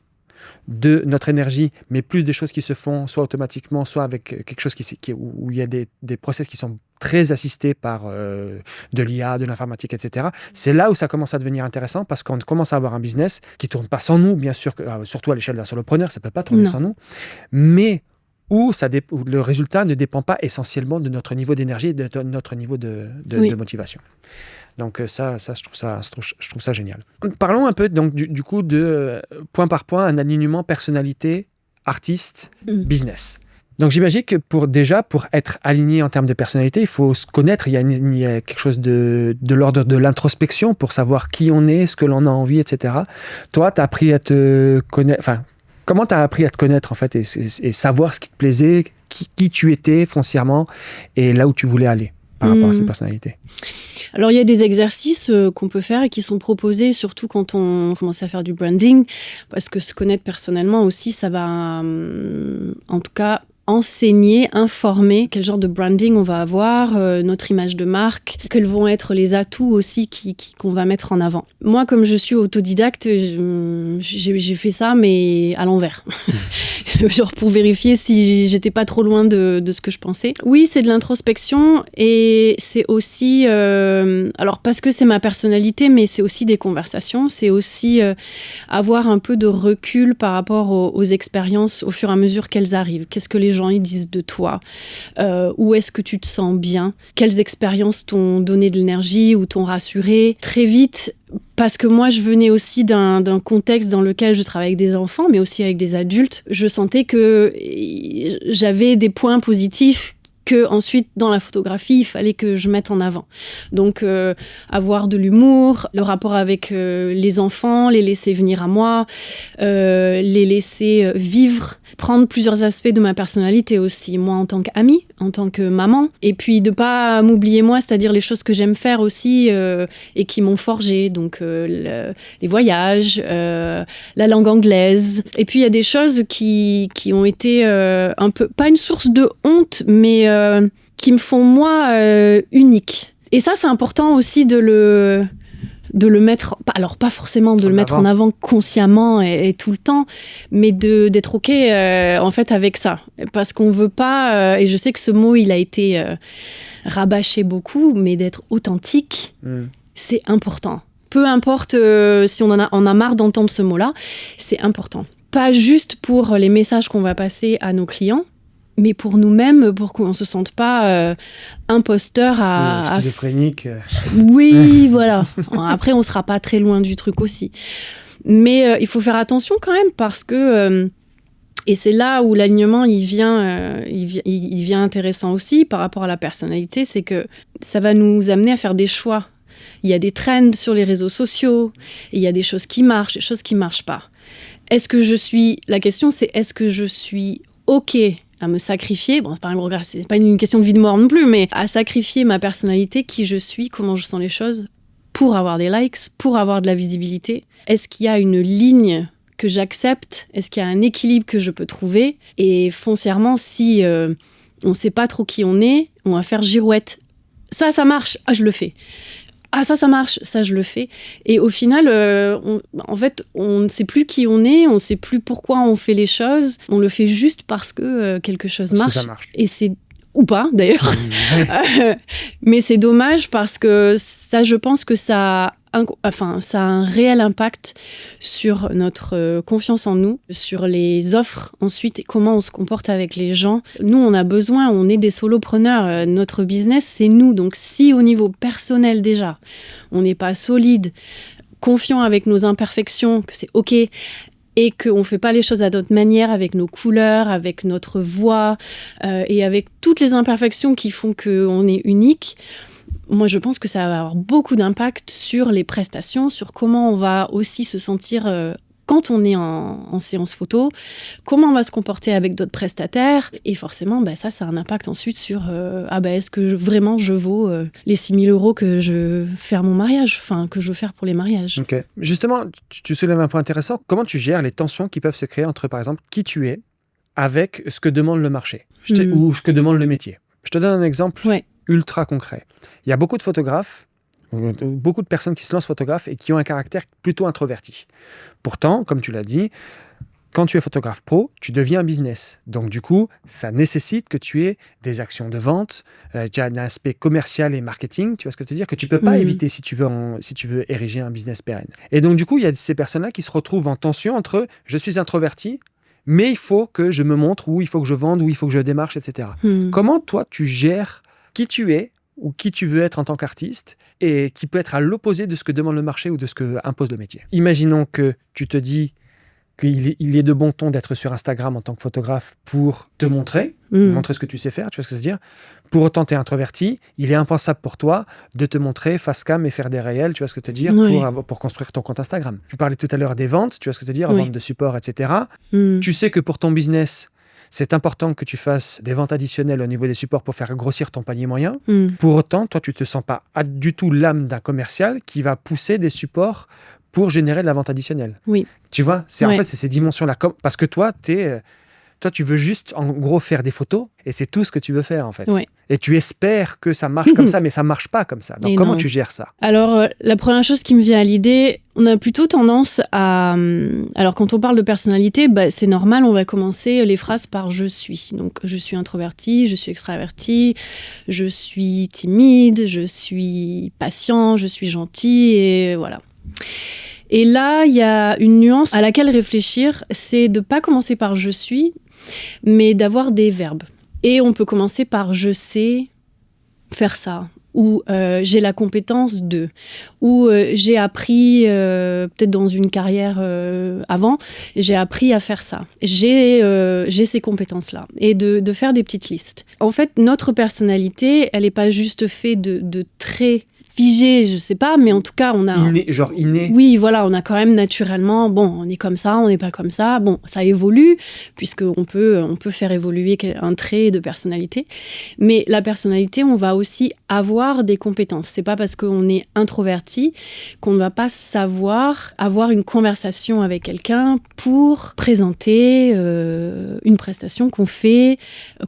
de notre énergie, mais plus des choses qui se font soit automatiquement, soit avec quelque chose où il y a des process qui sont très assistés par de l'IA, de l'informatique, etc. C'est là où ça commence à devenir intéressant parce qu'on commence à avoir un business qui ne tourne pas sans nous, bien sûr, surtout à l'échelle d'un solopreneur, ça ne peut pas tourner sans nous, mais où le résultat ne dépend pas essentiellement de notre niveau d'énergie et de notre niveau de motivation. Donc ça, je trouve ça génial. Parlons un peu donc, du coup de point par point, un alignement personnalité, artiste, business. Donc j'imagine que pour être aligné en termes de personnalité, il faut se connaître. Il y a quelque chose de l'ordre de l'introspection pour savoir qui on est, ce que l'on a envie, etc. Toi, tu as appris à te connaître. Enfin, comment tu as appris à te connaître en fait et savoir ce qui te plaisait, qui tu étais foncièrement et là où tu voulais aller par rapport à cette personnalité? Alors, il y a des exercices qu'on peut faire et qui sont proposés, surtout quand on commence à faire du branding, parce que se connaître personnellement aussi, ça va, en tout cas, enseigner, informer quel genre de branding on va avoir, notre image de marque, quels vont être les atouts aussi qu'on va mettre en avant. Moi, comme je suis autodidacte, j'ai fait ça, mais à l'envers. Genre pour vérifier si j'étais pas trop loin de ce que je pensais. Oui, c'est de l'introspection et c'est aussi... alors parce que c'est ma personnalité, mais c'est aussi des conversations, c'est aussi avoir un peu de recul par rapport aux expériences au fur et à mesure qu'elles arrivent. Qu'est-ce que les gens ils disent de toi, où est-ce que tu te sens bien, quelles expériences t'ont donné de l'énergie ou t'ont rassuré. Très vite, parce que moi je venais aussi d'un contexte dans lequel je travaille avec des enfants mais aussi avec des adultes, je sentais que j'avais des points positifs que ensuite dans la photographie il fallait que je mette en avant. Donc avoir de l'humour, le rapport avec les enfants, les laisser venir à moi, les laisser vivre, prendre plusieurs aspects de ma personnalité aussi, moi en tant qu'amie, en tant que maman, et puis de pas m'oublier moi, c'est-à-dire les choses que j'aime faire aussi et qui m'ont forgé, donc les voyages, la langue anglaise, et puis il y a des choses qui ont été un peu, pas une source de honte, mais qui me font moi unique. Et ça c'est important aussi de le mettre, alors pas forcément de le mettre en avant consciemment et tout le temps, mais d'être OK en fait avec ça. Parce qu'on veut pas, et je sais que ce mot il a été rabâché beaucoup, mais d'être authentique, c'est important. Peu importe si on a marre d'entendre ce mot-là, c'est important. Pas juste pour les messages qu'on va passer à nos clients, mais pour nous-mêmes, pour qu'on ne se sente pas imposteur schizophrénique. Oui, voilà. Après, on ne sera pas très loin du truc aussi. Mais il faut faire attention quand même parce que... et c'est là où l'alignement, il vient intéressant aussi par rapport à la personnalité, c'est que ça va nous amener à faire des choix. Il y a des trends sur les réseaux sociaux, et il y a des choses qui marchent, des choses qui ne marchent pas. La question, c'est est-ce que je suis OK à me sacrifier, bon c'est pas une question de vie de mort non plus, mais à sacrifier ma personnalité, qui je suis, comment je sens les choses, pour avoir des likes, pour avoir de la visibilité. Est-ce qu'il y a une ligne que j'accepte? Est-ce qu'il y a un équilibre que je peux trouver? Et foncièrement, si on sait pas trop qui on va faire girouette. Ça marche, je le fais. Ah, ça marche, ça, je le fais. Et au final, en fait, on ne sait plus qui on est, on ne sait plus pourquoi on fait les choses. On le fait juste parce que quelque chose marche. Que ça marche. Et c'est... Ou pas, d'ailleurs. Mais c'est dommage parce que ça, je pense que ça a un réel impact sur notre confiance en nous, sur les offres ensuite et comment on se comporte avec les gens. Nous, on est des solopreneurs. Notre business, c'est nous. Donc, si au niveau personnel déjà, on n'est pas solide, confiant avec nos imperfections, que c'est OK, et qu'on ne fait pas les choses à notre manière, avec nos couleurs, avec notre voix, et avec toutes les imperfections qui font qu'on est unique, moi, je pense que ça va avoir beaucoup d'impact sur les prestations, sur comment on va aussi se sentir quand on est en séance photo, comment on va se comporter avec d'autres prestataires. Et forcément, ça a un impact ensuite sur est-ce que vraiment je vaux les 6 000 € que je fais à mon mariage, que je veux faire pour les mariages. Ok. Justement, tu soulèves un point intéressant. Comment tu gères les tensions qui peuvent se créer entre, par exemple, qui tu es avec ce que demande le marché ou ce que demande le métier? Je te donne un exemple ultra concret. Il y a beaucoup de photographes, beaucoup de personnes qui se lancent photographes et qui ont un caractère plutôt introverti. Pourtant, comme tu l'as dit, quand tu es photographe pro, tu deviens un business. Donc du coup, ça nécessite que tu aies des actions de vente, tu as un aspect commercial et marketing, tu vois ce que je veux dire, que tu ne peux pas éviter si tu veux ériger un business pérenne. Et donc du coup, il y a ces personnes-là qui se retrouvent en tension entre « je suis introverti », mais il faut que je me montre, ou il faut que je vende, ou il faut que je démarche, etc. Comment toi, tu gères qui tu es ou qui tu veux être en tant qu'artiste et qui peut être à l'opposé de ce que demande le marché ou de ce que impose le métier. Imaginons que tu te dis qu'il est de bon ton d'être sur Instagram en tant que photographe pour te montrer ce que tu sais faire, tu vois ce que je veux dire. Pour autant, tu es introverti, il est impensable pour toi de te montrer face cam et faire des réels, tu vois ce que je veux dire, pour construire ton compte Instagram. Tu parlais tout à l'heure des ventes, tu vois ce que je veux dire, vente de support, etc. Tu sais que pour ton business, c'est important que tu fasses des ventes additionnelles au niveau des supports pour faire grossir ton panier moyen. Pour autant, toi, tu ne te sens pas du tout l'âme d'un commercial qui va pousser des supports pour générer de la vente additionnelle. Oui. Tu vois, en fait, c'est ces dimensions-là. Parce que toi, tu veux juste, en gros, faire des photos et c'est tout ce que tu veux faire, en fait. Oui. Et tu espères que ça marche comme ça, mais ça ne marche pas comme ça. Donc, comment tu gères ça ? Alors, la première chose qui me vient à l'idée, on a plutôt tendance à... Alors, quand on parle de personnalité, c'est normal, on va commencer les phrases par « je suis ». Donc, je suis introverti, je suis extraverti, je suis timide, je suis patient, je suis gentil, et voilà. Et là, il y a une nuance à laquelle réfléchir, c'est de ne pas commencer par « je suis », mais d'avoir des verbes. Et on peut commencer par « je sais faire ça » ou « j'ai la compétence de » ou « j'ai appris, peut-être dans une carrière avant, j'ai appris à faire ça. J'ai ces compétences-là. » Et de faire des petites listes. En fait, notre personnalité, elle n'est pas juste faite de traits figé, je sais pas, mais en tout cas, on a... Inné. Oui, voilà, on a quand même naturellement, on est comme ça, on n'est pas comme ça. Bon, ça évolue, puisqu'on peut faire évoluer un trait de personnalité. Mais la personnalité, on va aussi avoir des compétences. C'est pas parce qu'on est introverti qu'on ne va pas savoir avoir une conversation avec quelqu'un pour présenter une prestation qu'on fait,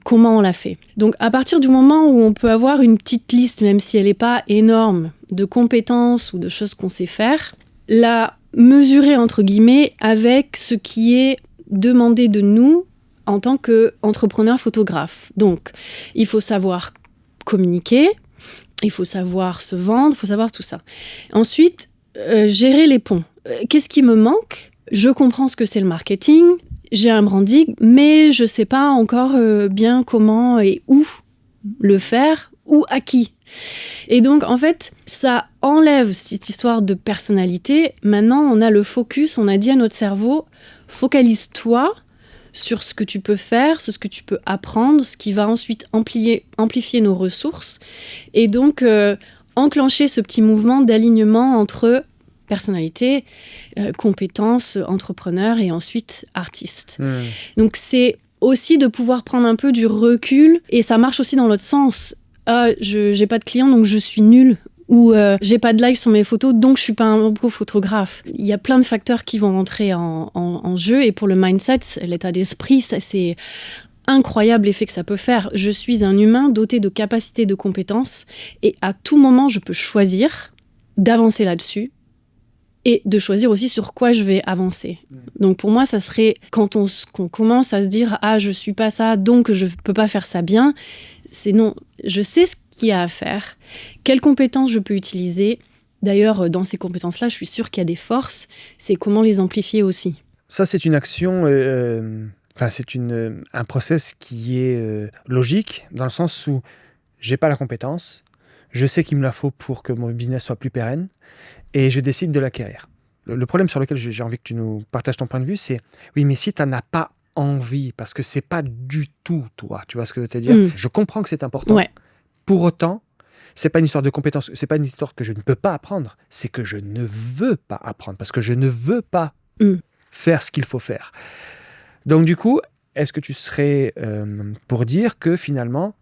comment on la fait. Donc, à partir du moment où on peut avoir une petite liste, même si elle n'est pas énorme, de compétences ou de choses qu'on sait faire, la mesurer entre guillemets avec ce qui est demandé de nous en tant qu'entrepreneur photographe. Donc, il faut savoir communiquer, il faut savoir se vendre, il faut savoir tout ça. Ensuite, gérer les ponts. Qu'est-ce qui me manque ? Je comprends ce que c'est le marketing, j'ai un branding, mais je ne sais pas encore bien comment et où le faire ou à qui. Et donc, en fait, ça enlève cette histoire de personnalité. Maintenant, on a le focus, on a dit à notre cerveau, focalise-toi sur ce que tu peux faire, sur ce que tu peux apprendre, ce qui va ensuite amplifier nos ressources. Et donc, enclencher ce petit mouvement d'alignement entre personnalité, compétences, entrepreneur et ensuite artiste. Donc, c'est aussi de pouvoir prendre un peu du recul. Et ça marche aussi dans l'autre sens. J'ai pas de clients, donc je suis nulle. Ou j'ai pas de likes sur mes photos, donc je suis pas un beau photographe. Il y a plein de facteurs qui vont rentrer en jeu. Et pour le mindset, l'état d'esprit, ça, c'est incroyable l'effet que ça peut faire. Je suis un humain doté de capacités, de compétences. Et à tout moment, je peux choisir d'avancer là-dessus. Et de choisir aussi sur quoi je vais avancer. Donc pour moi, ça serait quand on commence à se dire « Ah, je suis pas ça, donc je peux pas faire ça bien », c'est non, je sais ce qu'il y a à faire, quelles compétences je peux utiliser. D'ailleurs, dans ces compétences-là, je suis sûre qu'il y a des forces, c'est comment les amplifier aussi. Ça, c'est une action, c'est un process qui est logique, dans le sens où j'ai pas la compétence, je sais qu'il me la faut pour que mon business soit plus pérenne, et je décide de l'acquérir. Le problème sur lequel j'ai envie que tu nous partages ton point de vue, c'est oui, mais si tu n'en as pas envie, parce que c'est pas du tout toi, tu vois ce que je veux te dire. Je comprends que c'est important. Ouais. Pour autant, c'est pas une histoire de compétence, c'est pas une histoire que je ne peux pas apprendre, c'est que je ne veux pas apprendre, parce que je ne veux pas faire ce qu'il faut faire. Donc du coup, est-ce que tu serais pour dire que finalement,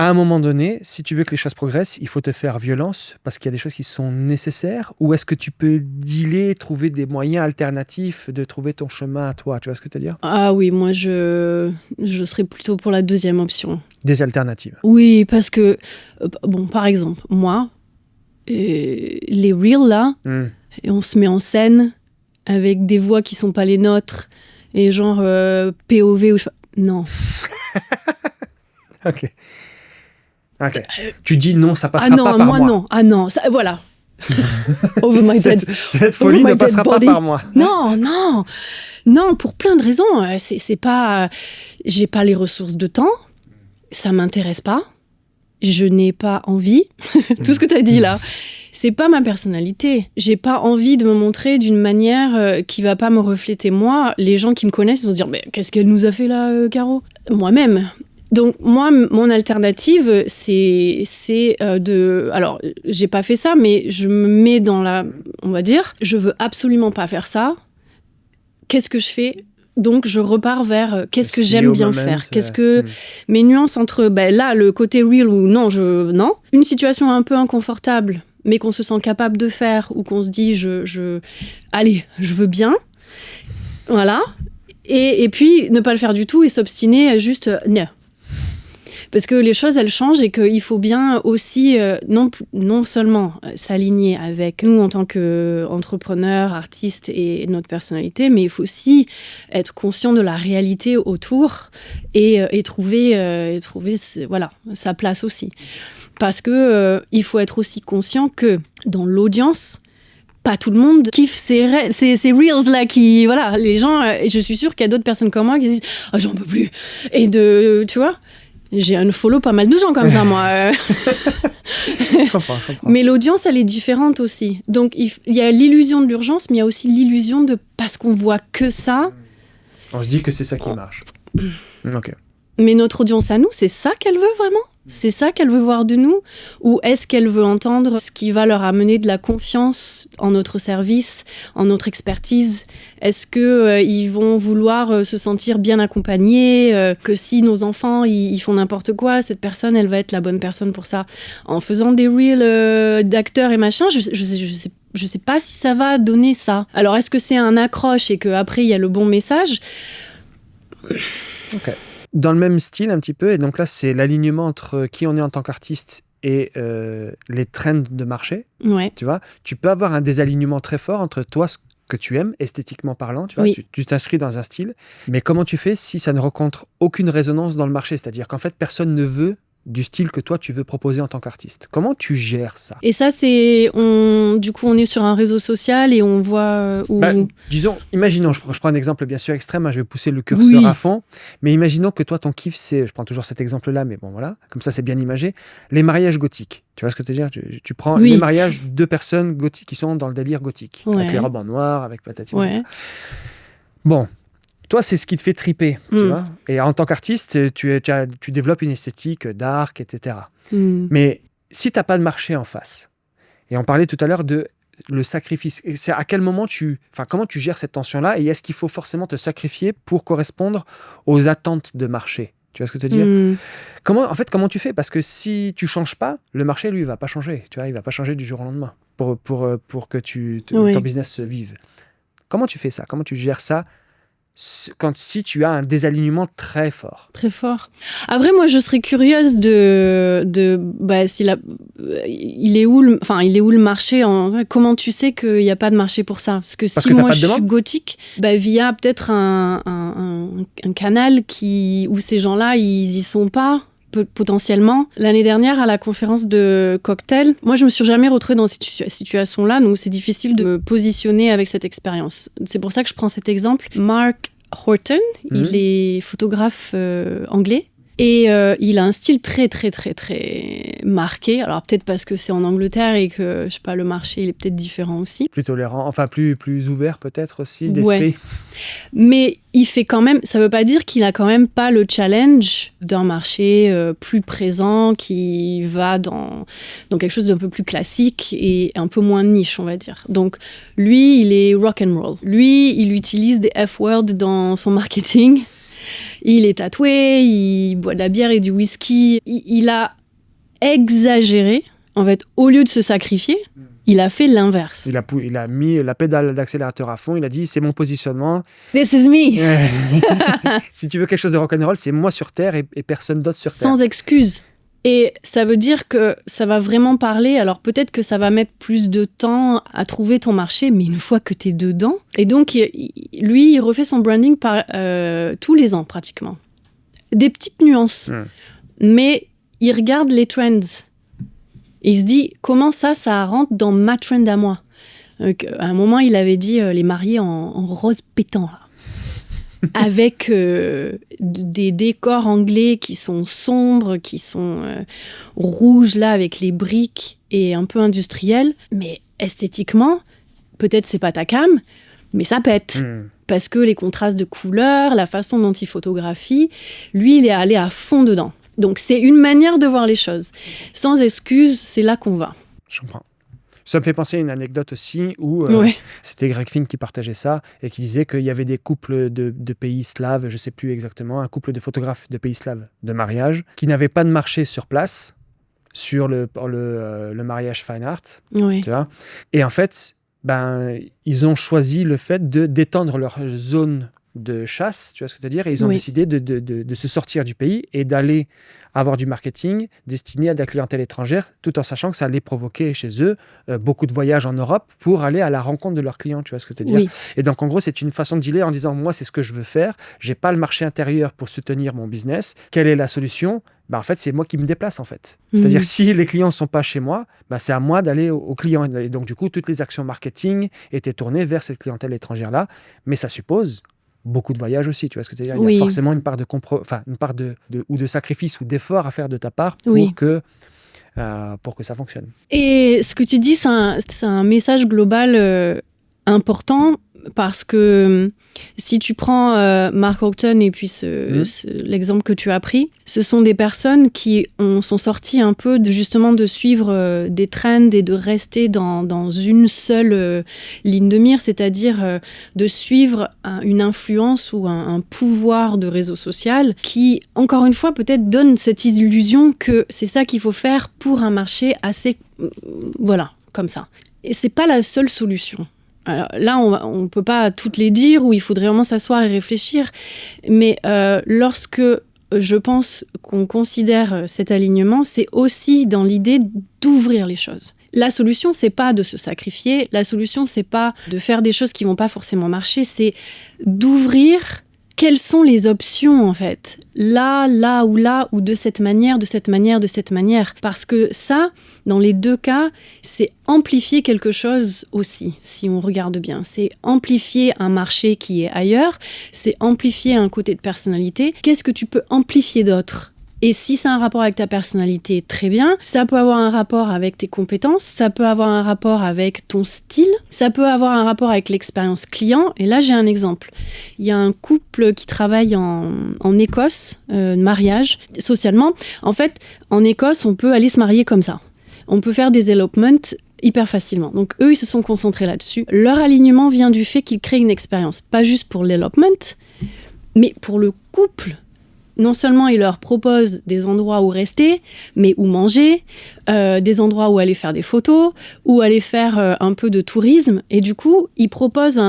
à un moment donné, si tu veux que les choses progressent, il faut te faire violence parce qu'il y a des choses qui sont nécessaires, ou est-ce que tu peux dealer, trouver des moyens alternatifs de trouver ton chemin à toi, tu vois ce que je veux dire ? Ah oui, moi je serais plutôt pour la deuxième option. Des alternatives. Oui, parce que, par exemple, moi, les reels là, et on se met en scène avec des voix qui sont pas les nôtres, et genre POV ou je sais pas... Non. Ok. Tu dis non, ça passera pas par moi. Non. Ah non, ça, voilà. Over my Cette folie ne passera pas par moi. Non. Non, pour plein de raisons. C'est pas... J'ai pas les ressources de temps. Ça m'intéresse pas. Je n'ai pas envie. Tout ce que tu as dit là. C'est pas ma personnalité. J'ai pas envie de me montrer d'une manière qui va pas me refléter moi. Les gens qui me connaissent vont se dire mais qu'est-ce qu'elle nous a fait là, Caro ? Moi-même. Donc moi, mon alternative, c'est de... Alors, j'ai pas fait ça, mais je me mets dans la... On va dire, je veux absolument pas faire ça. Qu'est-ce que je fais ? Donc, je repars vers qu'est-ce que j'aime bien faire. Qu'est-ce que mes nuances entre là, le côté real ou non, non. Une situation un peu inconfortable, mais qu'on se sent capable de faire ou qu'on se dit allez, je veux bien. Voilà. Et puis, ne pas le faire du tout et s'obstiner à juste non. Parce que les choses, elles changent et qu'il faut bien aussi, non seulement s'aligner avec nous en tant qu'entrepreneurs, artistes et notre personnalité, mais il faut aussi être conscient de la réalité autour et trouver sa place aussi. Parce que il faut être aussi conscient que dans l'audience, pas tout le monde kiffe ces reels là qui voilà les gens. Je suis sûre qu'il y a d'autres personnes comme moi qui disent j'en peux plus et tu vois. J'ai unfollow pas mal de gens comme ça, moi. Je comprends. Mais l'audience, elle est différente aussi. Donc, il y a l'illusion de l'urgence, mais il y a aussi l'illusion de parce qu'on voit que ça. On se dit que c'est ça qui marche. Ok. Mais notre audience à nous, c'est ça qu'elle veut vraiment ? C'est ça qu'elle veut voir de nous ? Ou est-ce qu'elle veut entendre ce qui va leur amener de la confiance en notre service, en notre expertise ? Est-ce qu'ils vont vouloir se sentir bien accompagnés, que si nos enfants ils font n'importe quoi, cette personne, elle va être la bonne personne pour ça ? En faisant des reels d'acteurs et machin, je sais pas si ça va donner ça. Alors, est-ce que c'est un accroche et qu'après, il y a le bon message ? Ok. Dans le même style un petit peu, et donc là c'est l'alignement entre qui on est en tant qu'artiste et les trends de marché. Ouais. Tu vois, tu peux avoir un désalignement très fort entre toi, ce que tu aimes, esthétiquement parlant, tu vois, oui. tu t'inscris dans un style, mais comment tu fais si ça ne rencontre aucune résonance dans le marché ? C'est-à-dire qu'en fait personne ne veut du style que toi tu veux proposer en tant qu'artiste. Comment tu gères ça ? Et ça, du coup, on est sur un réseau social et on voit disons, imaginons, je prends un exemple bien sûr extrême, hein, je vais pousser le curseur à fond, mais imaginons que toi ton kiff c'est, je prends toujours cet exemple-là, mais bon voilà, comme ça c'est bien imagé, les mariages gothiques. Tu vois ce que je veux dire ? Tu prends les mariages de personnes gothiques qui sont dans le délire gothique, avec les robes en noir, avec patati. Ouais. Bon. Toi, c'est ce qui te fait triper, tu vois. Et en tant qu'artiste, tu développes une esthétique dark, etc. Mais si tu n'as pas de marché en face, et on parlait tout à l'heure de le sacrifice, et c'est à quel moment comment tu gères cette tension-là, et est-ce qu'il faut forcément te sacrifier pour correspondre aux attentes de marché ? Tu vois ce que je veux dire ? Comment tu fais ? Parce que si tu ne changes pas, le marché, lui, ne va pas changer. Tu vois, il ne va pas changer du jour au lendemain pour que ton business se vive. Comment tu fais ça ? Comment tu gères ça ? Si tu as un désalignement très fort. Très fort. Après, moi, je serais curieuse il est où le marché comment tu sais qu'il n'y a pas de marché pour ça ? Parce que si moi, je suis gothique, via peut-être un canal où ces gens-là, ils y sont pas. Potentiellement. L'année dernière, à la conférence de Cocktail, moi, je me suis jamais retrouvée dans cette situation-là, donc c'est difficile de me positionner avec cette expérience. C'est pour ça que je prends cet exemple. Mark Horton, il est photographe anglais. Et il a un style très, très, très, très marqué. Alors, peut-être parce que c'est en Angleterre et que, je sais pas, le marché, il est peut-être différent aussi. Plus tolérant, plus ouvert peut-être aussi d'esprit. Ouais. Mais il fait quand même... Ça veut pas dire qu'il a quand même pas le challenge d'un marché plus présent qui va dans quelque chose d'un peu plus classique et un peu moins niche, on va dire. Donc, lui, il est rock'n'roll. Lui, il utilise des F-words dans son marketing. Il est tatoué, il boit de la bière et du whisky. Il a exagéré. En fait, au lieu de se sacrifier, il a fait l'inverse. Il a mis la pédale d'accélérateur à fond. Il a dit, c'est mon positionnement. This is me. Si tu veux quelque chose de rock'n'roll, c'est moi sur Terre et personne d'autre sur Terre. Sans excuse. Et ça veut dire que ça va vraiment parler. Alors peut-être que ça va mettre plus de temps à trouver ton marché, mais une fois que tu es dedans. Et donc, lui, il refait son branding tous les ans, pratiquement. Des petites nuances. Mais il regarde les trends. Et il se dit, comment ça rentre dans ma trend à moi ? À un moment, il avait dit les mariés en rose pétant. Là. avec des décors anglais qui sont sombres, qui sont rouges là avec les briques et un peu industriels. Mais esthétiquement, peut-être c'est pas ta cam, mais ça pète. Parce que les contrastes de couleurs, la façon dont il photographie, lui, il est allé à fond dedans. Donc c'est une manière de voir les choses. Sans excuse, c'est là qu'on va. Je comprends. Ça me fait penser à une anecdote aussi où c'était Greg Finn qui partageait ça et qui disait qu'il y avait des couples de pays slaves, je ne sais plus exactement, un couple de photographes de pays slaves de mariage qui n'avaient pas de marché sur place sur le mariage fine art. Oui. Tu vois. Et en fait, ils ont choisi le fait d'étendre leur zone de chasse, tu vois ce que je veux dire, et ils ont décidé de se sortir du pays et d'aller avoir du marketing destiné à de la clientèle étrangère, tout en sachant que ça allait provoquer chez eux beaucoup de voyages en Europe pour aller à la rencontre de leurs clients, tu vois ce que je veux dire. Et donc en gros, c'est une façon de dealer en disant, moi c'est ce que je veux faire, j'ai pas le marché intérieur pour soutenir mon business, quelle est la solution ? En fait, c'est moi qui me déplace en fait. C'est-à-dire si les clients sont pas chez moi, c'est à moi d'aller aux clients. Et donc du coup, toutes les actions marketing étaient tournées vers cette clientèle étrangère-là, mais ça suppose beaucoup de voyages aussi, tu vois ce que je veux dire. Il y a forcément une part de sacrifice ou d'effort à faire de ta part pour que ça fonctionne. Et ce que tu dis, c'est un message global important parce que si tu prends Mark Houghton et puis l'exemple que tu as pris, ce sont des personnes qui sont sorties un peu justement de suivre des trends et de rester dans une seule ligne de mire, c'est-à-dire de suivre une influence ou un pouvoir de réseau social qui, encore une fois, peut-être donne cette illusion que c'est ça qu'il faut faire pour un marché assez... Voilà, comme ça. Et c'est pas la seule solution. Alors là, on ne peut pas toutes les dire, ou il faudrait vraiment s'asseoir et réfléchir. Mais lorsque je pense qu'on considère cet alignement, c'est aussi dans l'idée d'ouvrir les choses. La solution, c'est pas de se sacrifier. La solution, c'est pas de faire des choses qui vont pas forcément marcher. C'est d'ouvrir quelles sont les options, en fait. Là ou de cette manière. Parce que ça, dans les deux cas, c'est amplifier quelque chose aussi, si on regarde bien. C'est amplifier un marché qui est ailleurs, c'est amplifier un côté de personnalité. Qu'est-ce que tu peux amplifier d'autre ? Et si c'est un rapport avec ta personnalité, très bien. Ça peut avoir un rapport avec tes compétences, ça peut avoir un rapport avec ton style, ça peut avoir un rapport avec l'expérience client. Et là, j'ai un exemple. Il y a un couple qui travaille en Écosse, mariage, socialement. En fait, en Écosse, on peut aller se marier comme ça. On peut faire des elopements hyper facilement. Donc, eux, ils se sont concentrés là-dessus. Leur alignement vient du fait qu'ils créent une expérience, pas juste pour l'elopement, mais pour le couple. Non seulement ils leur proposent des endroits où rester, mais où manger, des endroits où aller faire des photos, où aller faire un peu de tourisme. Et du coup, ils proposent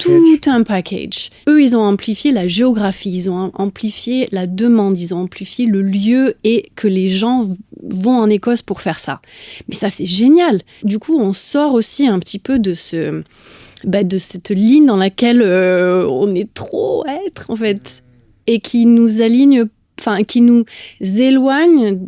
tout un package. Eux, ils ont amplifié la géographie, ils ont amplifié la demande, ils ont amplifié le lieu et que les gens vont en Écosse pour faire ça. Mais ça, c'est génial. Du coup, on sort aussi un petit peu de cette ligne dans laquelle on est trop être, en fait. Et qui nous aligne, qui nous éloigne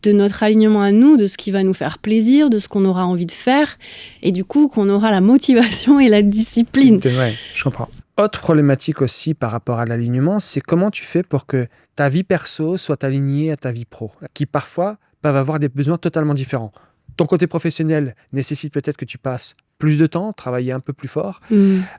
de notre alignement à nous, de ce qui va nous faire plaisir, de ce qu'on aura envie de faire, et du coup qu'on aura la motivation et la discipline. Ouais, je comprends. Autre problématique aussi par rapport à l'alignement, c'est comment tu fais pour que ta vie perso soit alignée à ta vie pro, qui parfois peuvent avoir des besoins totalement différents. Ton côté professionnel nécessite peut-être que tu passes plus de temps, travailler un peu plus fort.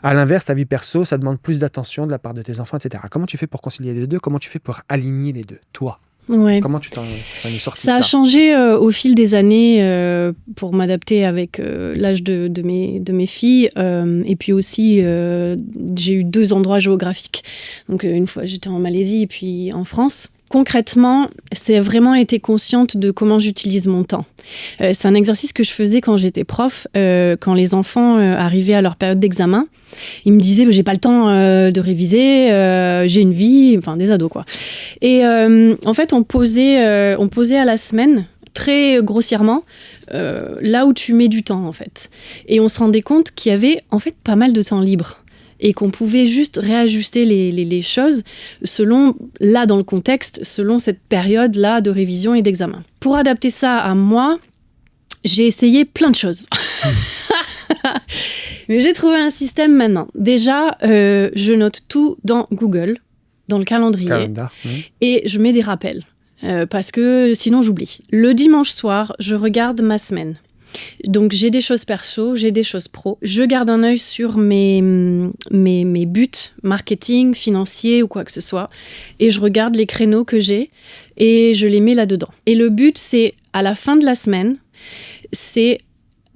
À l'inverse, ta vie perso, ça demande plus d'attention de la part de tes enfants, etc. Comment tu fais pour concilier les deux ? Comment tu fais pour aligner les deux, toi ? Comment tu t'en es sorti de ça ? Ça a changé au fil des années pour m'adapter avec l'âge de mes filles. Et puis aussi, j'ai eu 2 endroits géographiques. Donc une fois, j'étais en Malaisie et puis en France. Concrètement, c'est vraiment été consciente de comment j'utilise mon temps. C'est un exercice que je faisais quand j'étais prof, quand les enfants arrivaient à leur période d'examen. Ils me disaient, j'ai pas le temps de réviser, j'ai une vie, enfin des ados quoi. Et en fait, on posait à la semaine, très grossièrement, là où tu mets du temps en fait. Et on se rendait compte qu'il y avait en fait pas mal de temps libre. Et qu'on pouvait juste réajuster les choses selon, là dans le contexte, selon cette période-là de révision et d'examen. Pour adapter ça à moi, j'ai essayé plein de choses. Mais j'ai trouvé un système maintenant. Déjà, je note tout dans Google, dans le calendrier, Calendar, et je mets des rappels, parce que sinon j'oublie. Le dimanche soir, je regarde ma semaine. Donc j'ai des choses perso, j'ai des choses pro. Je garde un œil sur mes buts marketing, financiers ou quoi que ce soit. Et je regarde les créneaux que j'ai et je les mets là-dedans. Et le but, c'est à la fin de la semaine, c'est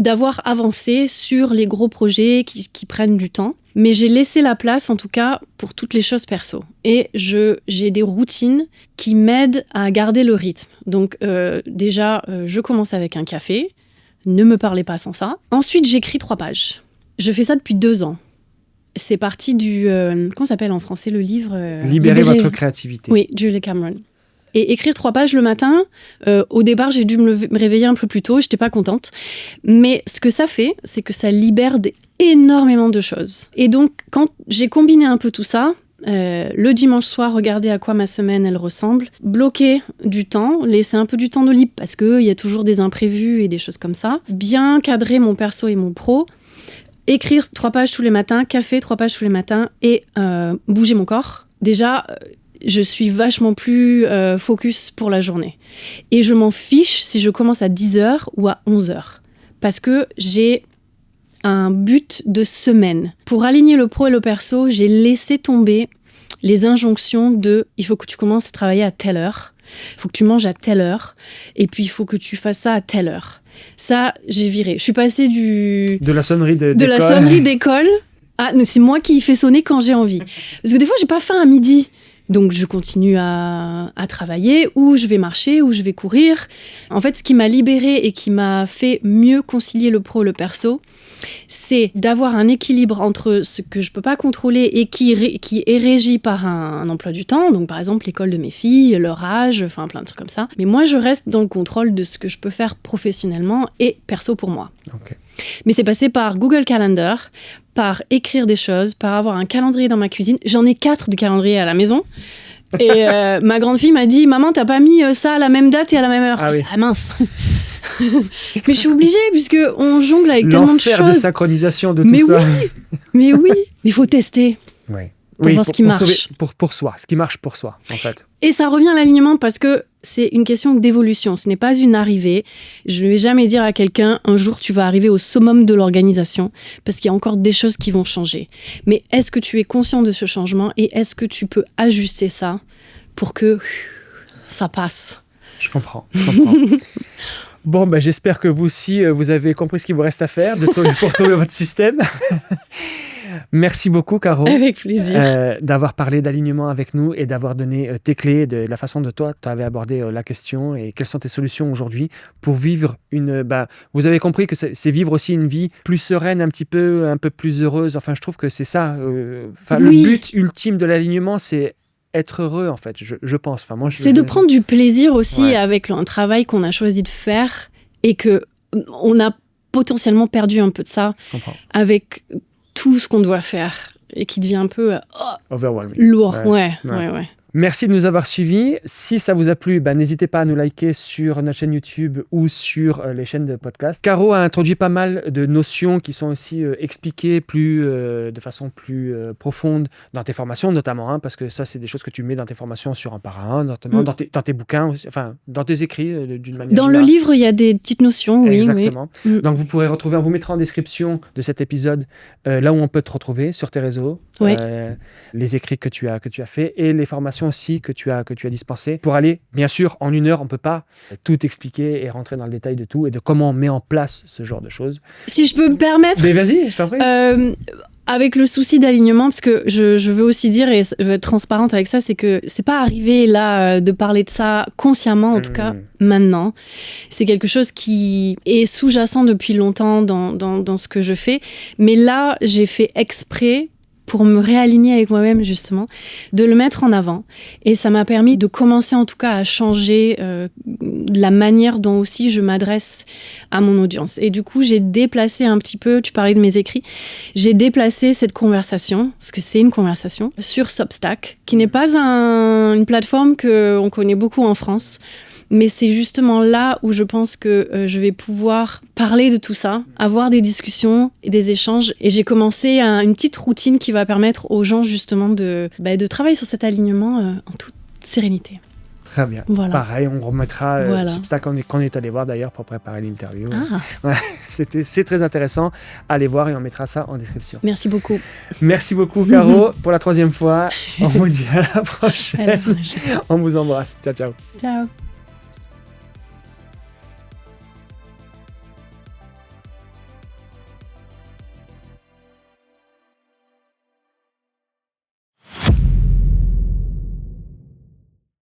d'avoir avancé sur les gros projets qui prennent du temps. Mais j'ai laissé la place, en tout cas, pour toutes les choses perso. Et j'ai des routines qui m'aident à garder le rythme. Donc déjà, je commence avec un café. Ne me parlez pas sans ça. Ensuite, j'écris 3 pages. Je fais ça depuis 2 ans. C'est parti du... comment s'appelle en français le livre Libérez votre créativité. Oui, Julia Cameron. Et écrire 3 pages le matin, au départ, j'ai dû me réveiller un peu plus tôt, je n'étais pas contente. Mais ce que ça fait, c'est que ça libère énormément de choses. Et donc, quand j'ai combiné un peu tout ça, le dimanche soir, regarder à quoi ma semaine elle ressemble, bloquer du temps, laisser un peu du temps de libre parce qu'il y a toujours des imprévus et des choses comme ça, bien cadrer mon perso et mon pro, écrire 3 pages tous les matins, café 3 pages tous les matins et bouger mon corps. Déjà, je suis vachement plus focus pour la journée. Et je m'en fiche si je commence à 10h ou à 11h parce que j'ai un but de semaine. Pour aligner le pro et le perso, j'ai laissé tomber les injonctions de « il faut que tu commences à travailler à telle heure », « il faut que tu manges à telle heure », et puis « il faut que tu fasses ça à telle heure ». Ça, j'ai viré. Je suis passée de la sonnerie d'école. De la sonnerie d'école à « c'est moi qui fais sonner quand j'ai envie ». Parce que des fois, j'ai pas faim à midi. Donc, je continue à travailler, ou je vais marcher, ou je vais courir. En fait, ce qui m'a libérée et qui m'a fait mieux concilier le pro et le perso, c'est d'avoir un équilibre entre ce que je peux pas contrôler et qui est régi par un emploi du temps. Donc, par exemple, l'école de mes filles, leur âge, enfin, plein de trucs comme ça. Mais moi, je reste dans le contrôle de ce que je peux faire professionnellement et perso pour moi. Okay. Mais c'est passé par Google Calendar, par écrire des choses, par avoir un calendrier dans ma cuisine. J'en ai 4 de calendriers à la maison. Et ma grande fille m'a dit « Maman, t'as pas mis ça à la même date et à la même heure ?» Ah oui. Ah mince. Mais je suis obligée, puisqu'on jongle avec tellement de choses. L'enfer de synchronisation de tout ça. Mais oui, il faut tester. Ouais. Pour voir ce qui marche. Pour soi, ce qui marche pour soi, en fait. Et ça revient à l'alignement parce que c'est une question d'évolution. Ce n'est pas une arrivée. Je ne vais jamais dire à quelqu'un, un jour, tu vas arriver au summum de l'organisation parce qu'il y a encore des choses qui vont changer. Mais est-ce que tu es conscient de ce changement et est-ce que tu peux ajuster ça pour que ça passe ? Je comprends. Bon, j'espère que vous aussi, vous avez compris ce qu'il vous reste à faire pour trouver votre système. Merci beaucoup, Caro. Avec plaisir. D'avoir parlé d'alignement avec nous et d'avoir donné tes clés de la façon dont toi, tu avais abordé la question et quelles sont tes solutions aujourd'hui pour vivre vous avez compris que c'est vivre aussi une vie plus sereine, un peu plus heureuse. Enfin, je trouve que c'est ça. Le but ultime de l'alignement, c'est être heureux, en fait, je pense. Enfin, c'est de prendre du plaisir aussi avec un travail qu'on a choisi de faire et qu'on a potentiellement perdu un peu de ça avec tout ce qu'on doit faire et qui devient un peu lourd. Ouais. Merci de nous avoir suivis. Si ça vous a plu, n'hésitez pas à nous liker sur notre chaîne YouTube ou sur les chaînes de podcast. Caro a introduit pas mal de notions qui sont aussi expliquées de façon plus profonde dans tes formations, notamment, parce que ça, c'est des choses que tu mets dans tes formations sur un par un, notamment dans tes bouquins, enfin, dans tes écrits d'une manière générale. Dans le livre, il y a des petites notions, oui. Exactement. Donc, vous pourrez retrouver, on vous mettra en description de cet épisode là où on peut te retrouver sur tes réseaux, les écrits que tu as fait et les formations aussi que tu as dispensées pour aller, bien sûr, en 1 heure, on ne peut pas tout expliquer et rentrer dans le détail de tout et de comment on met en place ce genre de choses. Si je peux me permettre... Mais vas-y, je t'en prie. Avec le souci d'alignement, parce que je veux aussi dire, et je veux être transparente avec ça, c'est que c'est pas arrivé là de parler de ça consciemment, en tout cas maintenant. C'est quelque chose qui est sous-jacent depuis longtemps dans ce que je fais. Mais là, j'ai fait exprès pour me réaligner avec moi-même, justement, de le mettre en avant. Et ça m'a permis de commencer, en tout cas, à changer la manière dont aussi je m'adresse à mon audience. Et du coup, j'ai déplacé un petit peu, tu parlais de mes écrits, j'ai déplacé cette conversation, parce que c'est une conversation, sur Substack, qui n'est pas une plateforme qu'on connaît beaucoup en France, Mais c'est justement là où je pense que je vais pouvoir parler de tout ça, avoir des discussions et des échanges. Et j'ai commencé une petite routine qui va permettre aux gens justement de travailler sur cet alignement en toute sérénité. Très bien. Voilà. Pareil, on remettra Voilà. c'est pour ça qu'on est allé voir d'ailleurs pour préparer l'interview. Ah, Ouais, c'est très intéressant. Allez voir et on mettra ça en description. merci beaucoup. Merci beaucoup, Caro, pour la 3e fois. On vous dit à la prochaine. À la prochaine. On vous embrasse. Ciao, ciao. Ciao.